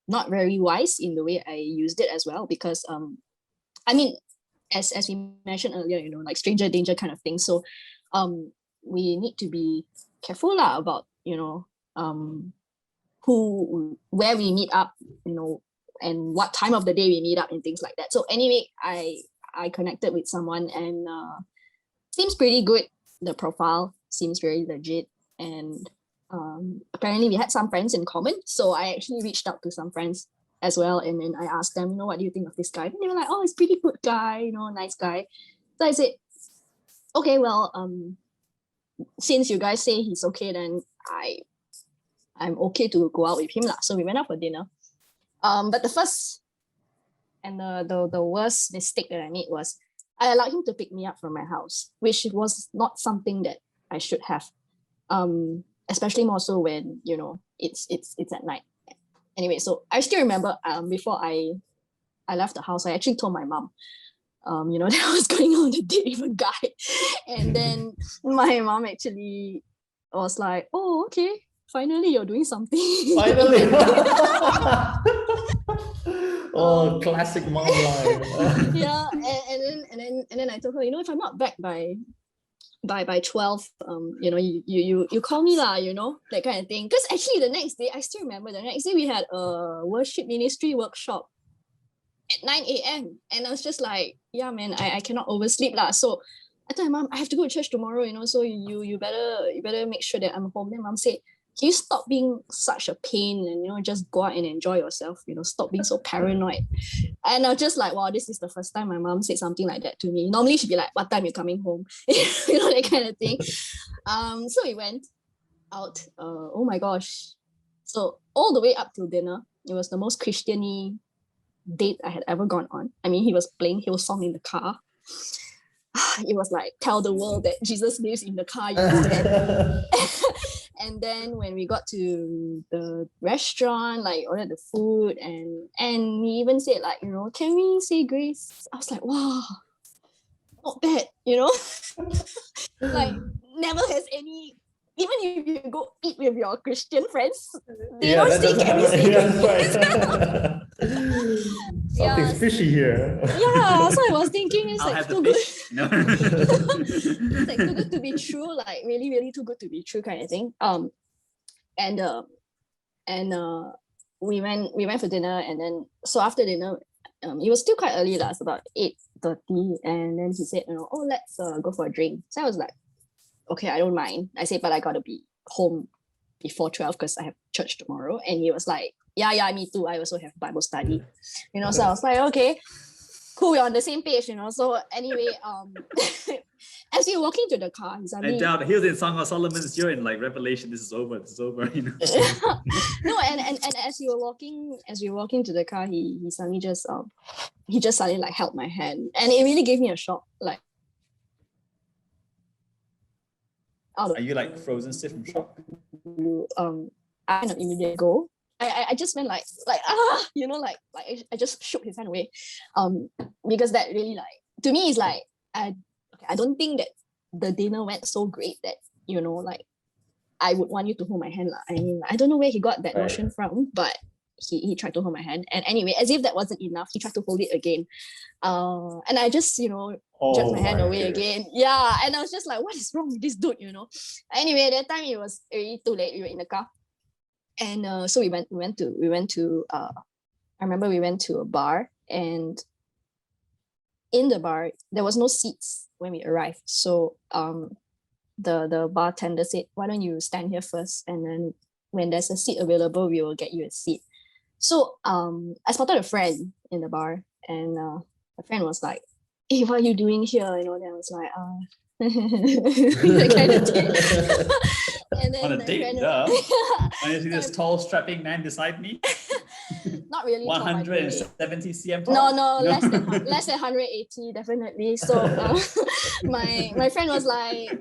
not very wise in the way I used it as well, because I mean, as we mentioned earlier, stranger danger kind of thing. So we need to be careful about where we meet up, and what time of the day we meet up and things like that. So anyway, I connected with someone, and seems pretty good. The profile seems very legit, and apparently we had some friends in common. So I actually reached out to some friends as well, and then I asked them, what do you think of this guy? And they were like, "Oh, he's pretty good guy, nice guy." So I said, "Okay, well, since you guys say he's okay, then I'm okay to go out with him lah." So we went out for dinner. But the first and the worst mistake that I made was I allowed him to pick me up from my house, which was not something that I should have. Especially more so when it's at night. Anyway, so I still remember before I left the house, I actually told my mom, that I was going on a date with a guy, and then my mom actually was like, "Oh, okay, finally you're doing something." Finally. Oh, classic mom line. Yeah, and then I told her, if I'm not back by 12, you call me lah, that kind of thing. Because actually the next day, I still remember the next day we had a worship ministry workshop at 9 a.m. And I was just like, yeah, man, I cannot oversleep lah. So I told my mom, I have to go to church tomorrow, so you better make sure that I'm home. Then mom said, can you stop being such a pain and just go out and enjoy yourself, stop being so paranoid. And I was just like, wow, this is the first time my mom said something like that to me. Normally she'd be like, what time you coming home? That kind of thing. So we went out. Oh my gosh. So all the way up till dinner, it was the most Christian-y date I had ever gone on. I mean, he was playing Hillsong in the car. It was like, tell the world that Jesus lives in the car. And then when we got to the restaurant, like ordered the food, and he even said like, can we say grace? I was like, wow, not bad, like never has any. Even if you go eat with your Christian friends, they don't say can we say grace. Something fishy here. Yeah, so I was thinking it's I'll like have too the good. fish. No. It's like too good to be true, like really, really too good to be true kind of thing. We went for dinner, and then so after dinner, it was still quite early, it's about 8:30, and then he said, oh, let's go for a drink. So I was like, okay, I don't mind. I said, but I gotta be home before 12 because I have church tomorrow. And he was like, yeah, me too. I also have Bible study. So I was like, okay, cool, we're on the same page, So anyway, as we were walking to the car, I doubt he was in Song of Solomon, you're in like Revelation, this is over. No, and as we were walking to the car, he suddenly just suddenly like held my hand, and it really gave me a shock. Like, are you like frozen stiff from shock? I kind of immediately go. I just went like I just shook his hand away, because that really, like, to me is like, I don't think that the dinner went so great that like I would want you to hold my hand. I mean, I don't know where he got that notion from, but he tried to hold my hand, and anyway, as if that wasn't enough, he tried to hold it again, and I just jerked my hand away again. Yeah, and I was just like, what is wrong with this dude? Anyway, at that time it was already too late. We were in the car, and so we went to I remember we went to a bar, and in the bar there was no seats when we arrived. So the bartender said, why don't you stand here first, and then when there's a seat available, we will get you a seat. So I spotted a friend in the bar, and a friend was like, hey, what are you doing here? Then I was like, that kind of thing. And then on a date, duh. When you see this tall, strapping man beside me. Not really 170 cm tall? No, less than 180, definitely. So my friend was like,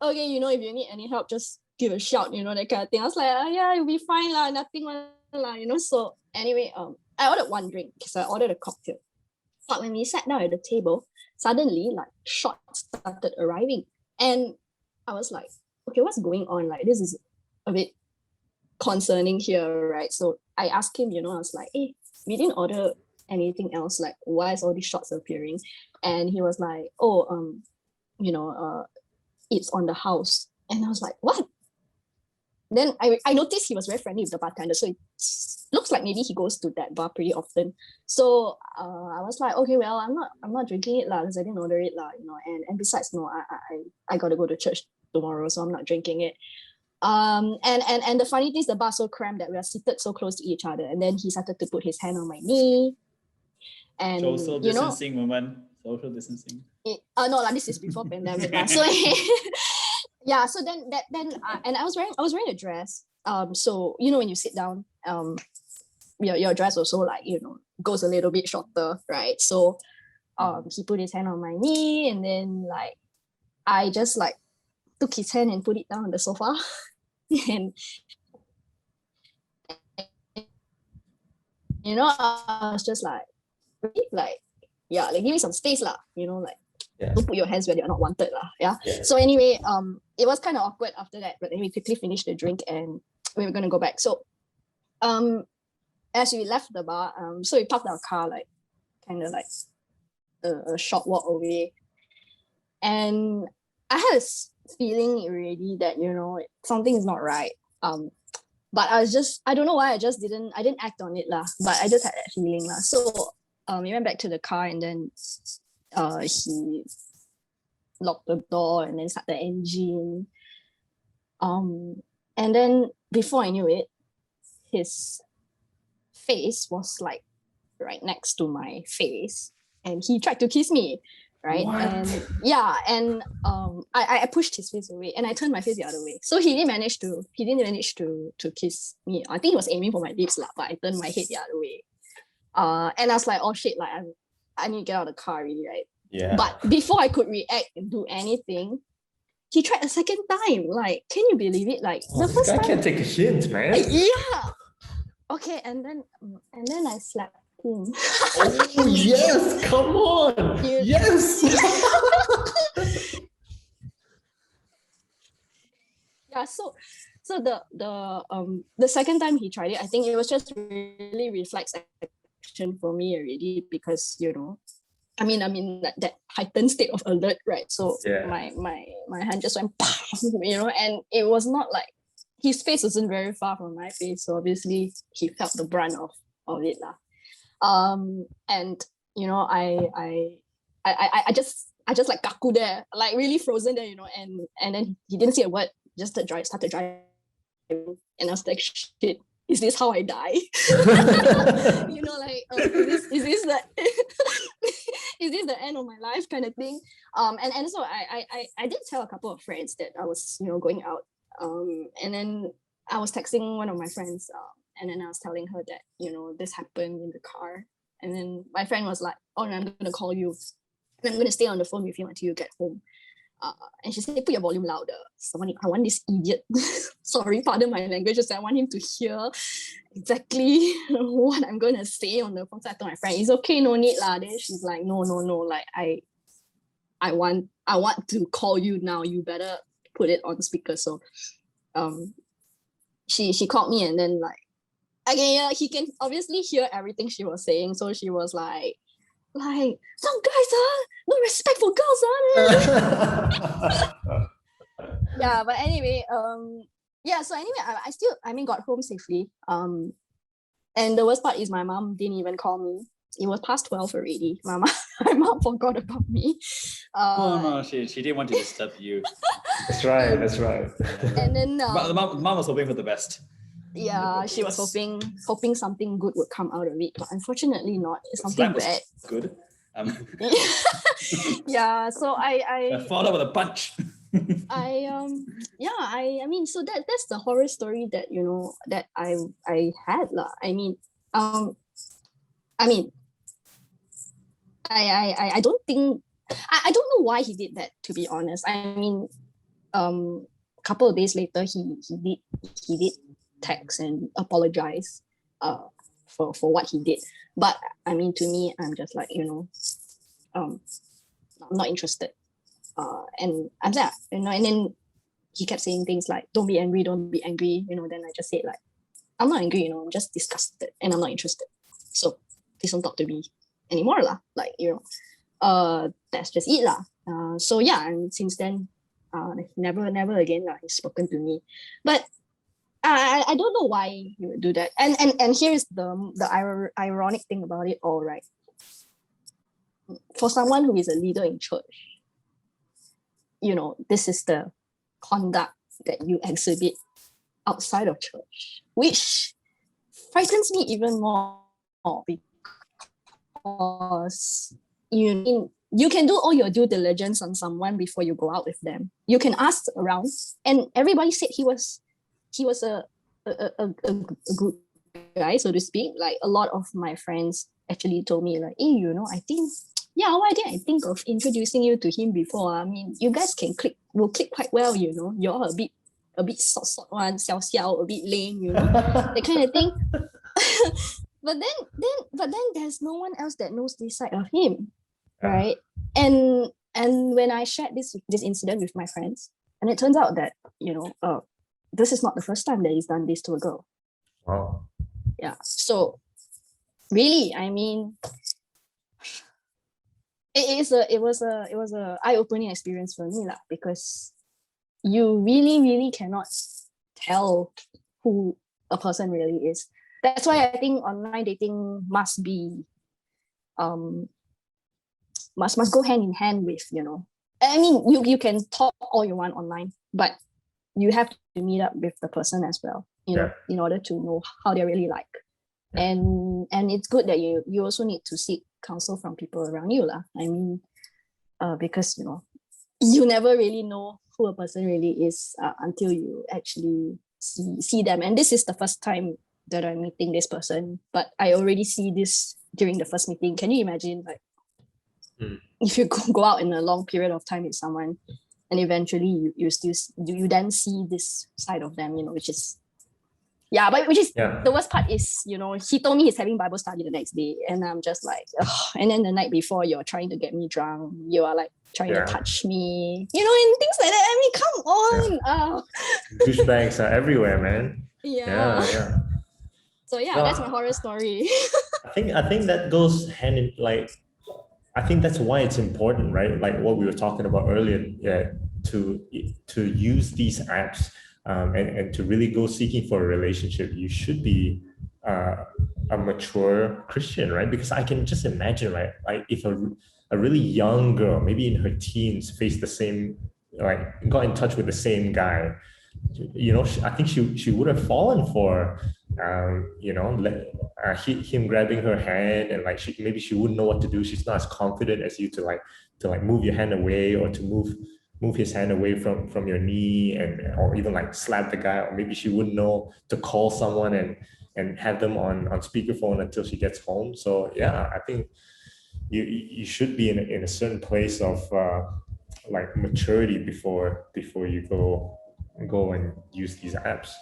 okay, if you need any help, just give a shout, that kind of thing. I was like, yeah, you'll be fine lah, nothing lah, So anyway, I ordered one drink because I ordered a cocktail. But when we sat down at the table, suddenly like shots started arriving, and I was like, okay, what's going on? Like, this is a bit concerning here, right? So I asked him, I was like, hey, we didn't order anything else. Like, why is all these shots appearing? And he was like, oh, it's on the house. And I was like, what? Then I noticed he was very friendly with the bartender, so it looks like maybe he goes to that bar pretty often. So I was like, okay, well, I'm not drinking it lah, because I didn't order it lah, and besides, no, I gotta go to church tomorrow, so I'm not drinking it. And the funny thing is, the bar so crammed that we are seated so close to each other, and then he started to put his hand on my knee, and social distancing moment. Social distancing. No, like, this is before pandemic. So yeah, so then and I was wearing a dress. So when you sit down, your dress also, like, goes a little bit shorter, right? So he put his hand on my knee, and then like I just like took his hand and put it down on the sofa. And I was just like, really? Like, yeah, like, give me some space lah, like, don't put your hands where they're not wanted lah. Yeah. So anyway, it was kind of awkward after that, but then we quickly finished the drink and we were gonna go back. So as we left the bar, so we parked our car like kind of like a short walk away, and I had a feeling already that something is not right. But I don't know why I didn't act on it lah. But I just had that feeling lah. So we went back to the car, and then he locked the door and then started the engine. And then before I knew it, his face was like right next to my face, and he tried to kiss me, right? What? And yeah, and I pushed his face away, and I turned my face the other way. So he didn't manage to kiss me. I think he was aiming for my lips lah, but I turned my head the other way. And I was like, oh shit, like I need to get out of the car already, right? Yeah. But before I could react and do anything, he tried a second time. Like, can you believe it? Like the first I time. can't take a hint, man. Yeah. Okay, and then I slapped him. Oh yes, come on. You- Yes. Yeah, so the second time he tried it, I think it was just really reflex action for me already, because I mean that heightened state of alert, right? So Yeah. my hand just went and it was not like his face wasn't very far from my face, so obviously he felt the brunt of it lah. And I just like kaku there, like really frozen there, and then he didn't say a word, just started driving, and I was like, shit, is this how I die? Is this the is this the end of my life kind of thing? And so I did tell a couple of friends that I was going out, and then I was texting one of my friends, and then I was telling her that this happened in the car, and then my friend was like, oh, I'm gonna call you, and I'm gonna stay on the phone with you until you get home. And she said, put your volume louder. So I want this idiot, sorry, pardon my language, just I want him to hear exactly what I'm going to say on the phone. So I told my friend, it's okay, no need lah. Then she's like, no, like I want to call you now. You better put it on speaker. So she called me, and then like, again, yeah, he can obviously hear everything she was saying. So she was like, some guys no respect for girls Yeah, but anyway, so anyway, I still got home safely, and the worst part is my mom didn't even call me. It was past 12 already. My mom forgot about me. Oh no, she didn't want to disturb you. That's right. And then But the mom was hoping for the best. yeah, she was hoping something good would come out of it, but unfortunately not. It's something Slap was bad. good. Yeah, so I followed with a punch. I mean, so that's the horror story that that I had lah. I don't think I don't know why he did that, to be honest. I mean, a couple of days later he did text and apologize for what he did. But I mean, to me, I'm just like, I'm not interested. And I'm there, and then he kept saying things like, don't be angry. Then I just said like, I'm not angry, I'm just disgusted and I'm not interested. So please don't talk to me anymore lah. Like, that's just it lah. So yeah, and since then, never again he's spoken to me. But I don't know why he would do that. And here's the ironic thing about it all, right? For someone who is a leader in church, this is the conduct that you exhibit outside of church, which frightens me even more, because you can do all your due diligence on someone before you go out with them. You can ask around, and everybody said he was a good guy, so to speak. Like, a lot of my friends actually told me like, hey, I think, why didn't I think of introducing you to him before? I mean, you guys will click quite well, you're a bit sort one, xiao, a bit lame, that kind of thing. But then there's no one else that knows this side of him, right? And when I shared this incident with my friends, and it turns out that this is not the first time that he's done this to a girl. Wow. Yeah. So really, I mean, it was a eye-opening experience for me lah, because you really cannot tell who a person really is. That's why I think online dating must be must go hand in hand with, you know, I mean, you can talk all you want online, but you have to meet up with the person as well, you know, in order to know how they're really like. And it's good that you also need to seek counsel from people around you lah. I mean, because, you know, you never really know who a person really is until you actually see them. And this is the first time that I'm meeting this person, but I already see this during the first meeting. Can you imagine, like, if you go out in a long period of time with someone, and eventually you then see this side of them, you know, which is the worst part is, you know, he told me he's having Bible study the next day, and I'm just like, ugh. And then the night before, you're trying to get me drunk, you are like trying to touch me, you know, and things like that. I mean, come on. Douchebags are everywhere, man. Yeah. So that's my horror story. I think that goes hand in, like, I think that's why it's important, right? Like what we were talking about earlier, to use these apps and to really go seeking for a relationship. You should be a mature Christian, right? Because I can just imagine, right? Like if a really young girl, maybe in her teens, faced the same, like got in touch with the same guy, you know, I think she would have fallen for, you know, him grabbing her hand, and like maybe she wouldn't know what to do. She's not as confident as you to move your hand away, or to move his hand away from your knee, or even like slap the guy, or maybe she wouldn't know to call someone and have them on speakerphone until she gets home. So yeah, I think you should be in a certain place of like maturity before you go and use these apps.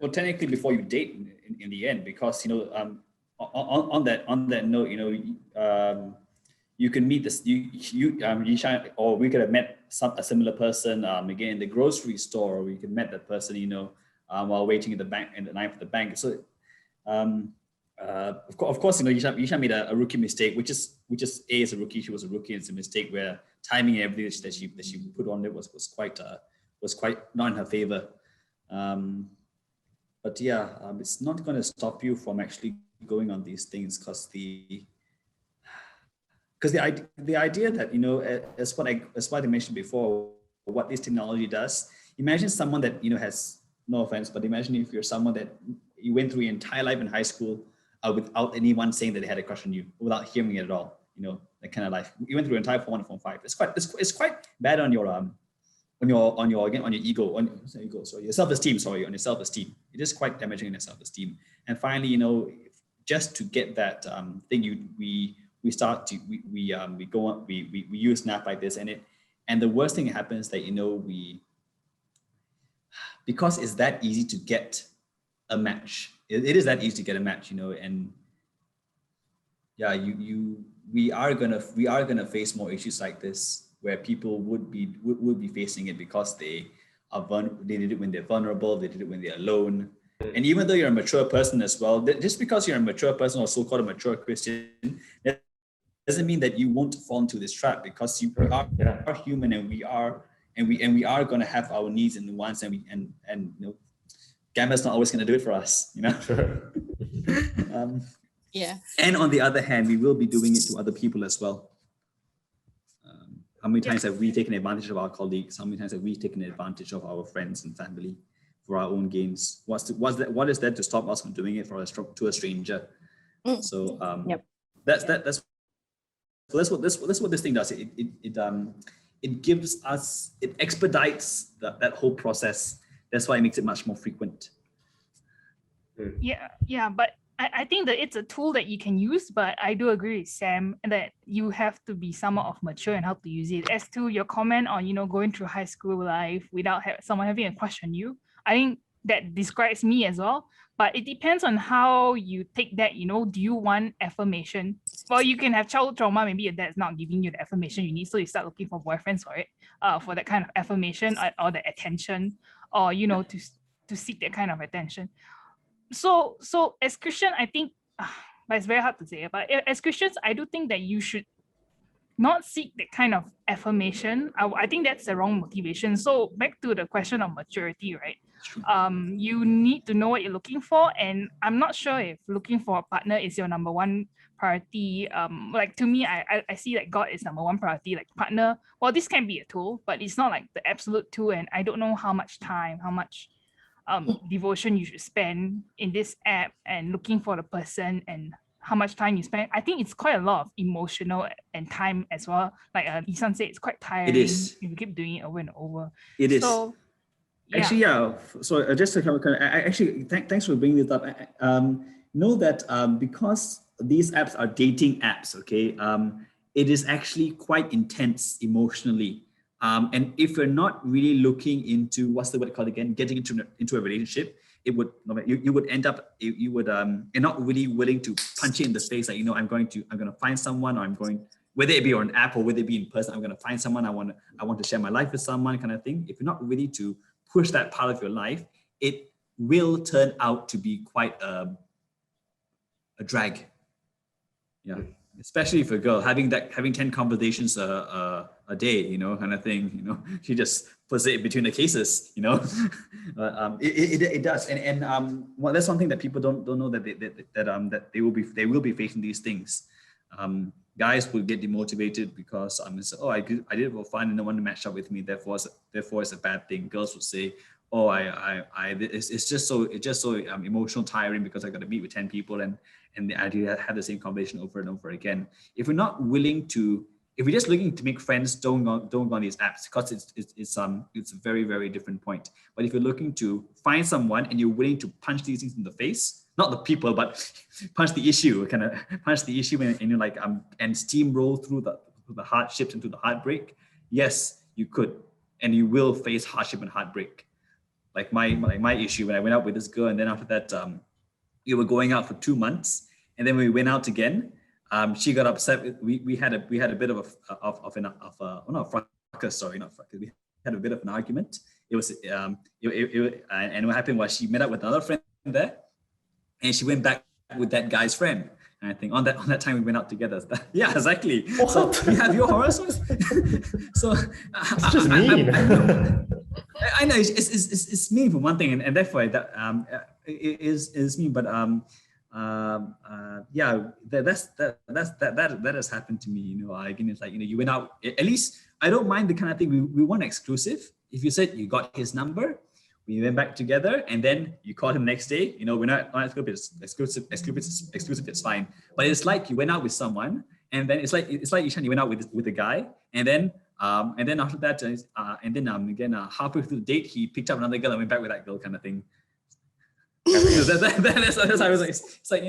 Well, technically, before you date, in the end, because, you know, on that note, you know, you can meet this Xian, or we could have met a similar person again in the grocery store, or we could met that person, you know, while waiting at the bank, in the line for the bank. So of course, you know, Xian made a rookie mistake, which is A, as a rookie, she was a rookie. It's a mistake where timing and everything that she put on it was quite not in her favor. But yeah, it's not going to stop you from actually going on these things, because the idea that, you know, as what I mentioned before, what this technology does. Imagine someone that, you know, has, no offense, but imagine if you're someone that you went through your entire life in high school without anyone saying that they had a crush on you, without hearing it at all. You know, that kind of life. You went through your entire Form 1 and Form 5. It's quite bad on your ego, on your self-esteem. On your self-esteem, it is quite damaging in your self-esteem. And finally, you know, just to get that thing, we go on, we use an app like this, and the worst thing that happens that, you know, because it's that easy to get a match. It is that easy to get a match, you know, and yeah, we are gonna face more issues like this, where people would be facing it because they did it when they're vulnerable, they did it when they're alone. And even though you're a mature person as well, just because you're a mature person, or so-called a mature Christian, that doesn't mean that you won't fall into this trap, because we are human, and we are going to have our needs and wants, and you know, Gamma's not always going to do it for us, you know. Sure. Yeah. And on the other hand, we will be doing it to other people as well. How many times have we taken advantage of our colleagues? How many times have we taken advantage of our friends and family for our own gains? What is that to stop us from doing it to a stranger? So that's what this thing does. It gives us, it expedites that whole process. That's why it makes it much more frequent. Yeah, but I think that it's a tool that you can use, but I do agree with Sam that you have to be somewhat of mature and how to use it. As to your comment on, you know, going through high school life without someone having a crush on you, I think that describes me as well. But it depends on how you take that, you know. Do you want affirmation? Well, you can have childhood trauma. Maybe your dad's not giving you the affirmation you need, so you start looking for boyfriends for it, for that kind of affirmation or the attention, or, you know, to seek that kind of attention. So as Christian, I think but it's very hard to say. But as Christians, I do think that you should not seek that kind of affirmation. I think that's the wrong motivation. So back to the question of maturity, right? You need to know what you're looking for, and I'm not sure if looking for a partner is your number one priority. Like to me, I see that God is number one priority. Like partner, well, this can be a tool, but it's not like the absolute tool. And I don't know how much time, how much devotion you should spend in this app and looking for the person, and how much time you spend. I think it's quite a lot of emotional and time as well. Like Isan said, it's quite tiring. It is. If you keep doing it over and over. It is. So, yeah. Actually, yeah. So just to cover, actually, thanks for bringing this up. Know that because these apps are dating apps, okay, it is actually quite intense emotionally. And if you're not really looking into, what's the word called again, getting into a relationship, it would, you would end up, you would you're not really willing to punch it in the face, like, I'm going to find someone, or I'm going, whether it be on an app or whether it be in person, I'm going to find someone, I want to share my life with someone, kind of thing. If you're not ready to push that part of your life, it will turn out to be quite a drag. Yeah, especially if a girl having 10 conversations a day, kind of thing. She just puts it between the cases, it does, and well, that's something that people don't know, that they will be facing these things. Guys will get demotivated because I did it for fun and no one matched up with me, therefore it's a bad thing. Girls would say, oh, it's just so emotional tiring because I got to meet with 10 people and I do have the same conversation over and over again. If we're not willing to, if we're just looking to make friends, don't go on these apps, because it's a very, very different point. But if you're looking to find someone and you're willing to punch these things in the face, not the people, but punch the issue, and you're like and steamroll through the hardships and through the heartbreak, yes, you could, and you will face hardship and heartbreak. Like my issue when I went out with this girl, and then after that, we were going out for 2 months, and then when we went out again, she got upset. We had a bit of a fracas. Sorry, not fracas. We had a bit of an argument. It was and what happened was she met up with another friend there, and she went back with that guy's friend. And I think on that time we went out together. Yeah, exactly. What? So you have your horror stories. So it's just mean. I know it's mean for one thing, and therefore that it is mean. But yeah, that has happened to me. Again, it's like you went out. At least I don't mind the kind of thing we want exclusive. If you said you got his number, we went back together, and then you called him next day. We're not exclusive. It's fine. But it's like you went out with someone, and then it's like Xian, you went out with a guy, and then after that, again halfway through the date, he picked up another girl and went back with that girl, kind of thing. That's how I was like. It's like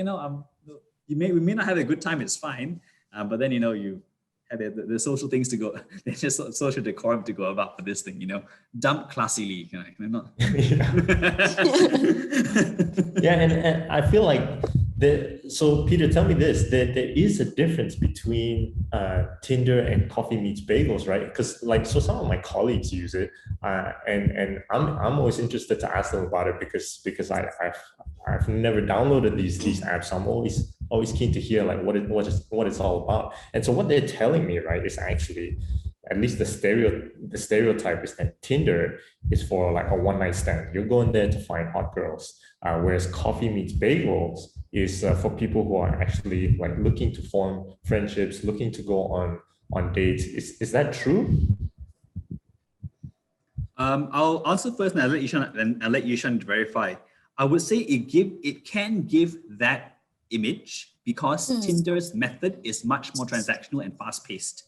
we may not have a good time. It's fine, but then you have the social things to go. There's just social decorum to go about for this thing. Dump classily. Not. Yeah, and I feel like so Peter, tell me this: there is a difference between Tinder and Coffee Meets Bagels, right? Because so some of my colleagues use it, and I'm always interested to ask them about it because I've never downloaded these apps. So I'm always keen to hear what it's all about. And so what they're telling me, right, is actually, at least the stereotype is that Tinder is for like a one-night stand. You're going there to find hot girls, whereas Coffee Meets Bagels is for people who are actually like looking to form friendships, looking to go on dates. Is that true? I'll answer first, and I'll let Xian verify. I would say it can give that image because Tinder's method is much more transactional and fast-paced.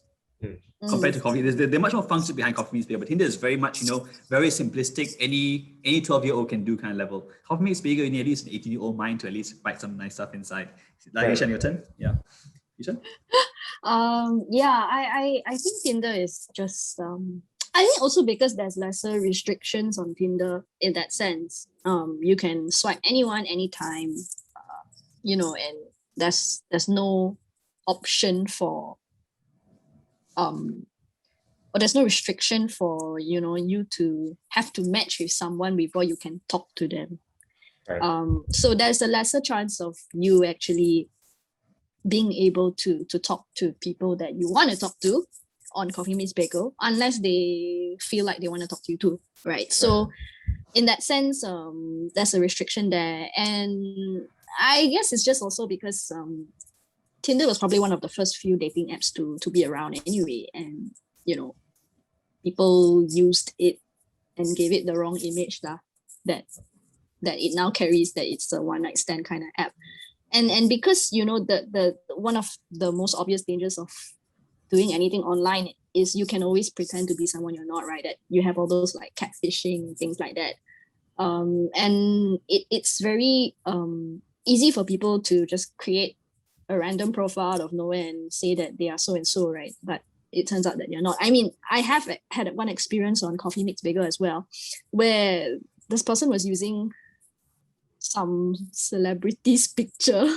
Compared to Coffee, there's much more function behind Coffee Meets Bagel, but Tinder is very much, very simplistic. Any 12-year-old can do kind of level. Coffee Meets Bagel, you need at least an 18-year-old mind to at least write some nice stuff inside. Like Xian, your turn. Yeah, Xian. I think Tinder is just I think also because there's lesser restrictions on Tinder in that sense. You can swipe anyone anytime, and there's no option for or there's no restriction for you to have to match with someone before you can talk to them. Right. So there's a lesser chance of you actually being able to talk to people that you want to talk to on Coffee Meets Bagel, unless they feel like they want to talk to you too, right? So in that sense, there's a restriction there. And I guess it's just also because Tinder was probably one of the first few dating apps to be around anyway. And, people used it and gave it the wrong image that it now carries, that it's a one night stand kind of app. And because, the one of the most obvious dangers of doing anything online is you can always pretend to be someone you're not, right? That you have all those like catfishing, things like that. And it's very easy for people to just create a random profile out of nowhere and say that they are so and so, right? But it turns out that you're not. I mean, I have had one experience on Coffee Meets Bagel as well, where this person was using some celebrity's picture,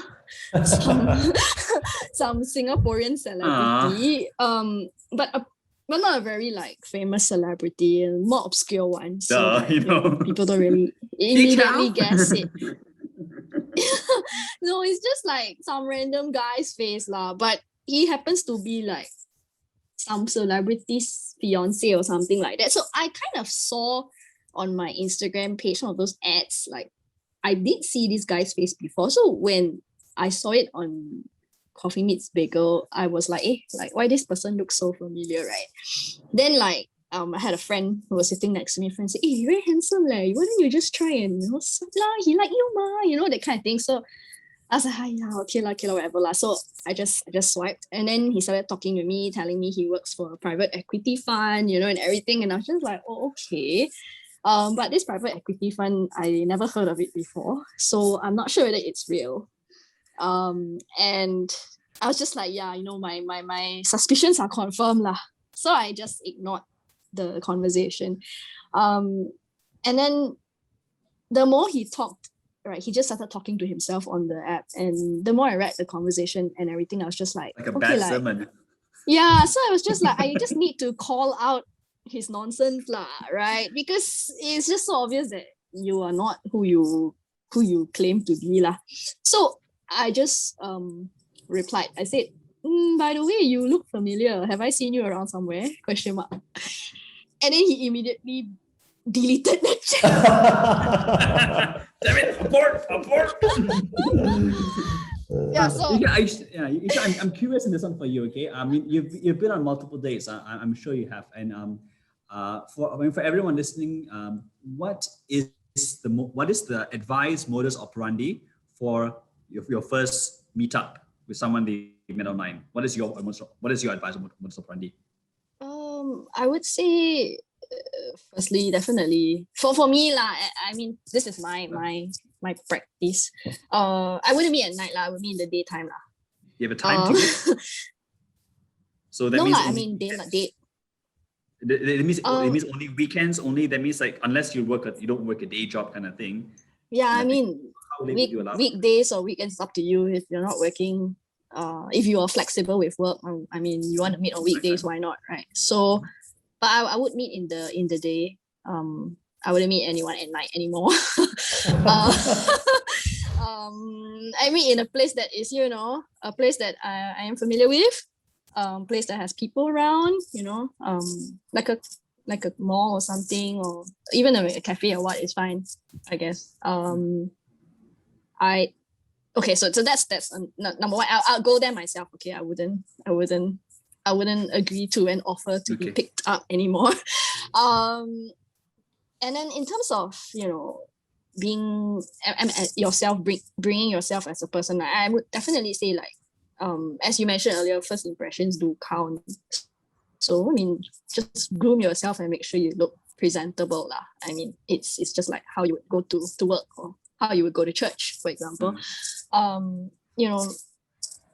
some Singaporean celebrity, but not a very like famous celebrity, a more obscure one. So people don't really immediately guess it. No, it's just like some random guy's face lah. But he happens to be like some celebrity's fiance or something like that. So I kind of saw on my Instagram page one of those ads. Like I did see this guy's face before. So when I saw it on Coffee Meets Bagel, I was like, like why this person looks so familiar, right? Then like I had a friend who was sitting next to me. A friend said, you're very handsome, why don't you just try and he like you ma, that kind of thing. So I was like, yeah, okay, whatever lah. So I just swiped, and then he started talking to me, telling me he works for a private equity fund, and everything. And I was just like, oh, okay. But this private equity fund, I never heard of it before, so I'm not sure whether it's real. And I was just like, yeah, my suspicions are confirmed lah. So I just ignored the conversation. And then the more he talked, right, he just started talking to himself on the app. And the more I read the conversation and everything, I was just like a bad sermon. Yeah, so I was just like, I just need to call out his nonsense lah, right? Because it's just so obvious that you are not who you claim to be lah. So I just replied. I said, by the way, you look familiar. Have I seen you around somewhere? Question mark. And then he immediately deleted that chat. Damn it! Abort! Yeah, so I'm curious in this one for you. Okay, I mean you've been on multiple dates. I'm sure you have. And for everyone listening, what is the advice modus operandi for your first meetup with someone that you met online? What is your advice modus operandi? I would say, firstly, definitely for me lah. I mean, this is my practice. I wouldn't meet at night lah. I would meet in the daytime lah. You have a time to meet? So that means I mean date. It means only weekends only. That means like unless you don't work a day job kind of thing. Yeah, I mean weekdays or weekends, up to you. If you're not working, if you are flexible with work, I mean you want to meet on weekdays, why not, right? So, but I would meet in the day. I wouldn't meet anyone at night anymore. I meet in a place that is, a place that I am familiar with, place that has people around, like a mall or something, or even a cafe or what is fine, I guess. Okay, so that's number one. I'll go there myself. Okay, I wouldn't agree to an offer to be picked up anymore. And then in terms of being yourself, bringing yourself as a person, I would definitely say like, as you mentioned earlier, first impressions do count. So I mean, just groom yourself and make sure you look presentable lah. I mean, it's just like how you would go to work or how you would go to church, for example.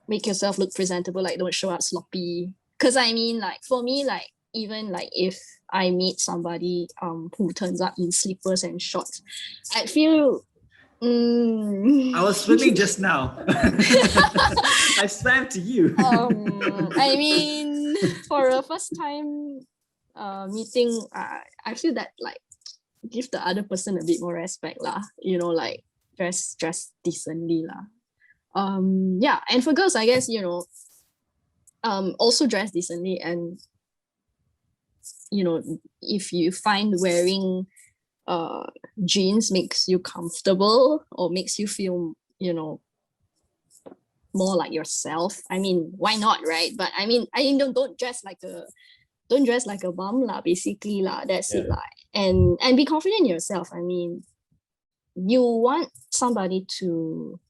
Make yourself look presentable, like don't show up sloppy. Because I mean, like for me, like even like if I meet somebody who turns up in slippers and shorts, I feel I was swimming just now. I swam to you. I mean, for a first time meeting, I feel that like give the other person a bit more respect lah. Like dress decently lah. Yeah, and for girls, I guess, also dress decently, and if you find wearing jeans makes you comfortable or makes you feel more like yourself, I mean, why not, right? But I mean, don't dress like a bum lah, basically lah. That's it lah. And be confident in yourself. I mean, you want somebody to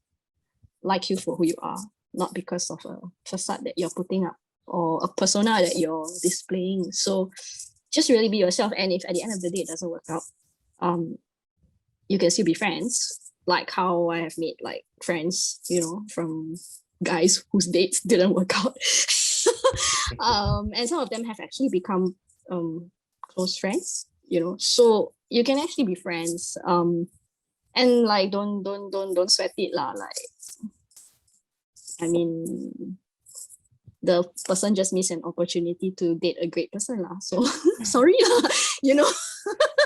like you for who you are, not because of a facade that you're putting up or a persona that you're displaying. So just really be yourself. And if at the end of the day it doesn't work out, you can still be friends. Like how I have made like friends, from guys whose dates didn't work out. And some of them have actually become close friends, so you can actually be friends. And like don't sweat it lah. Like, I mean, the person just missed an opportunity to date a great person lah. So sorry lah,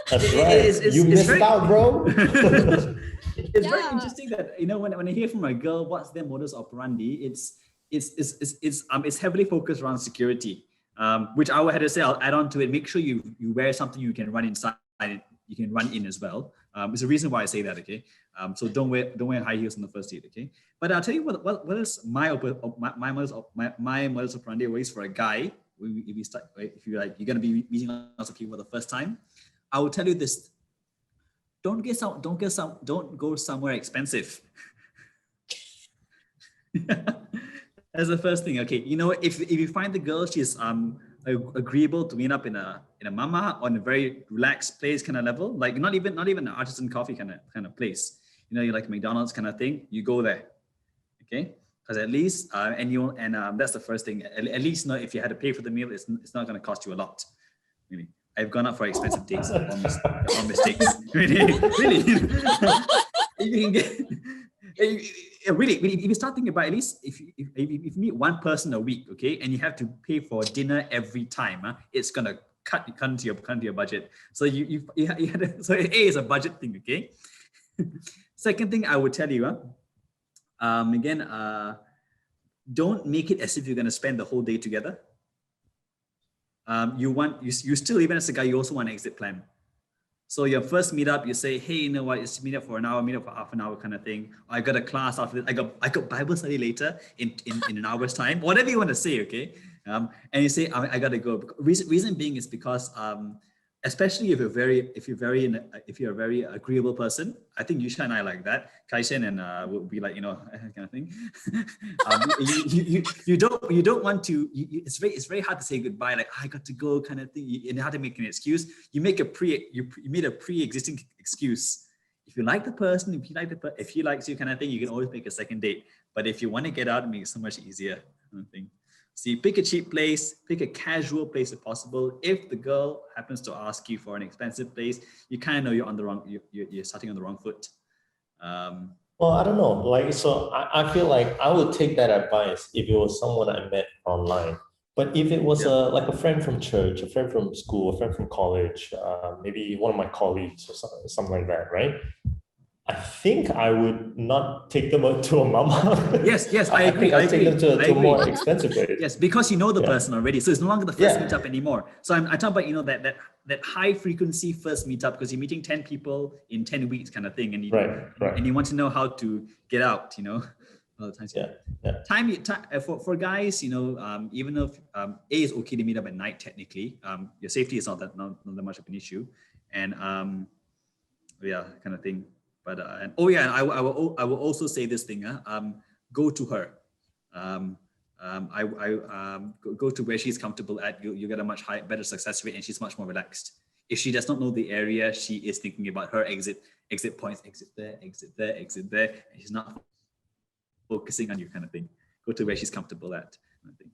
That's right. You missed out, bro. It's very interesting that when I hear from a girl what's their modus operandi, it's heavily focused around security, which I would have to say, I'll add on to it. Make sure you wear something you can run inside, you can run in as well. It's a reason why I say that. Okay, so don't wear high heels on the first date. Okay, but I'll tell you what is my modus operandi always for a guy. If you're gonna be meeting lots of people for the first time, I will tell you this. Don't go somewhere expensive. That's the first thing. Okay, if you find the girl, she's agreeable to meet up in a mama on a very relaxed place kind of level, like not even an artisan coffee kind of place. You like McDonald's kind of thing. You go there, okay? Because at least that's the first thing. At least if you had to pay for the meal, it's not going to cost you a lot. Really. I've gone out for expensive dates on mistakes. Really. You can get, really, if you start thinking about, at least if you meet one person a week, okay, and you have to pay for dinner every time, it's gonna cut into your budget. So you had to, so A is a budget thing, okay. Second thing I would tell you, don't make it as if you're gonna spend the whole day together. You still, even as a guy, you also want an exit plan. So your first meetup, you say, hey, you know what? It's meet up for an hour, meet up for half an hour kind of thing. Or I got a class after this. I got Bible study later in an hour's time. Whatever you want to say, okay? And you say, I got to go. Reason being is because especially if you're a very agreeable person. I think Yusha and I like that. Xian and will be like, kind of thing. You don't want to. It's very hard to say goodbye. Like, I got to go, kind of thing. You have to make an excuse. You made a pre-existing excuse. If you like the person, if he likes you, kind of thing, you can always make a second date. But if you want to get out, it makes it so much easier, kind of thing. So you pick a cheap place, pick a casual place if possible. If the girl happens to ask you for an expensive place, you kind of know you're on the wrong, you're starting on the wrong foot. Well, I don't know. Like, so I feel like I would take that advice if it was someone I met online. But if it was like a friend from church, a friend from school, a friend from college, maybe one of my colleagues or something like that, right? I think I would not take them to a mama. Yes, I agree. I'd take them to a more expensive place. Yes, because you know the person already, so it's no longer the first meetup anymore. So I'm talking about that high frequency first meetup, because you're meeting 10 people in 10 weeks kind of thing, and you and you want to know how to get out. All the times. Time for guys, even if A is okay to meet up at night technically, your safety is not that much of an issue, and kind of thing. But and I will also say this thing. Go to her. Go to where she's comfortable at. You get a much better success rate, and she's much more relaxed. If she does not know the area, she is thinking about her exit points, exit there, and she's not focusing on you, kind of thing. Go to where she's comfortable at. Kind of thing.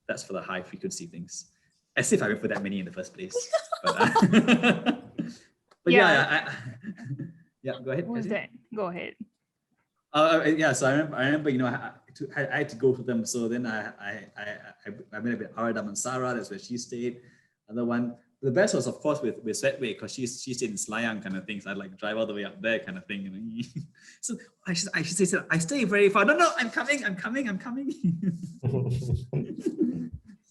That's for the high frequency things. As if I went for that many in the first place. But yeah. Yeah, go ahead. What was that? Go ahead. So I remember, I had to go for them. So then I met up at Ara Damansara. That's where she stayed. Other one, the best was of course with Setway, because she's in Selayang kind of thing. So I'd like drive all the way up there kind of thing. You know? So I should say I stay very far. No, I'm coming.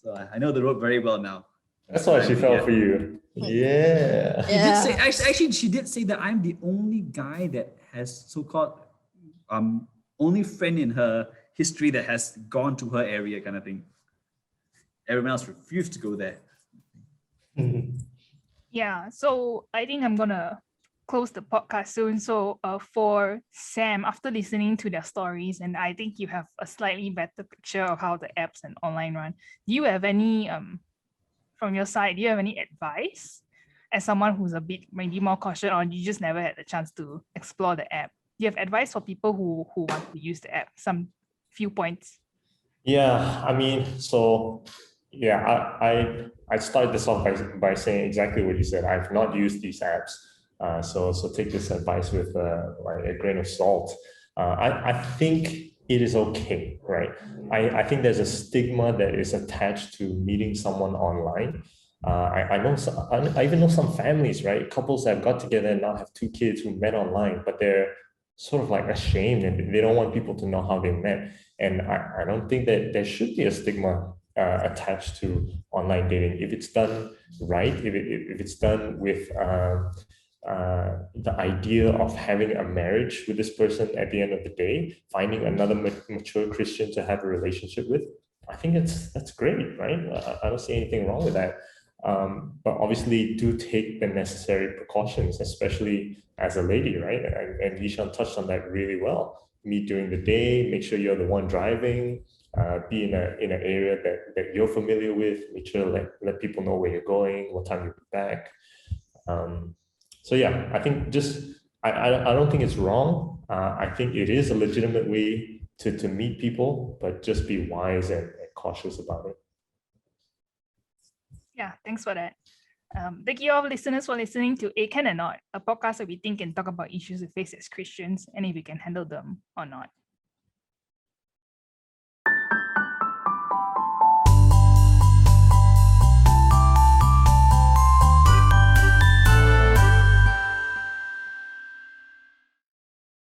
So I know the road very well now. That's why she fell for you. Yeah. She did say actually she did say that I'm the only guy that has so-called only friend in her history that has gone to her area kind of thing. Everyone else refused to go there. Yeah, so I think I'm gonna close the podcast soon. So for Sam, after listening to their stories, and I think you have a slightly better picture of how the apps and online run, do you have any from your side, do you have any advice as someone who's a bit maybe more cautious, or you just never had the chance to explore the app? Do you have advice for people who want to use the app? Some few points. Yeah, I mean, so yeah, I started this off by saying exactly what you said. I've not used these apps, so take this advice with like a grain of salt. I think it is okay, right? I think there's a stigma that is attached to meeting someone online. I know I even know some families, right? Couples that have got together and now have 2 kids who met online, but they're sort of like ashamed and they don't want people to know how they met. And I don't think that there should be a stigma attached to online dating if it's done right, if it's done with the idea of having a marriage with this person at the end of the day, finding another mature Christian to have a relationship with. I think that's great, right? I don't see anything wrong with that. But obviously do take the necessary precautions, especially as a lady, right? And Xian touched on that really well. Meet during the day, make sure you're the one driving, be in an area that you're familiar with, make sure let people know where you're going, what time you'll be back. So yeah, I think I don't think it's wrong. I think it is a legitimate way to meet people, but just be wise and cautious about it. Yeah, thanks for that. Thank you all listeners for listening to A Can or Not, a podcast where we think and talk about issues we face as Christians and if we can handle them or not.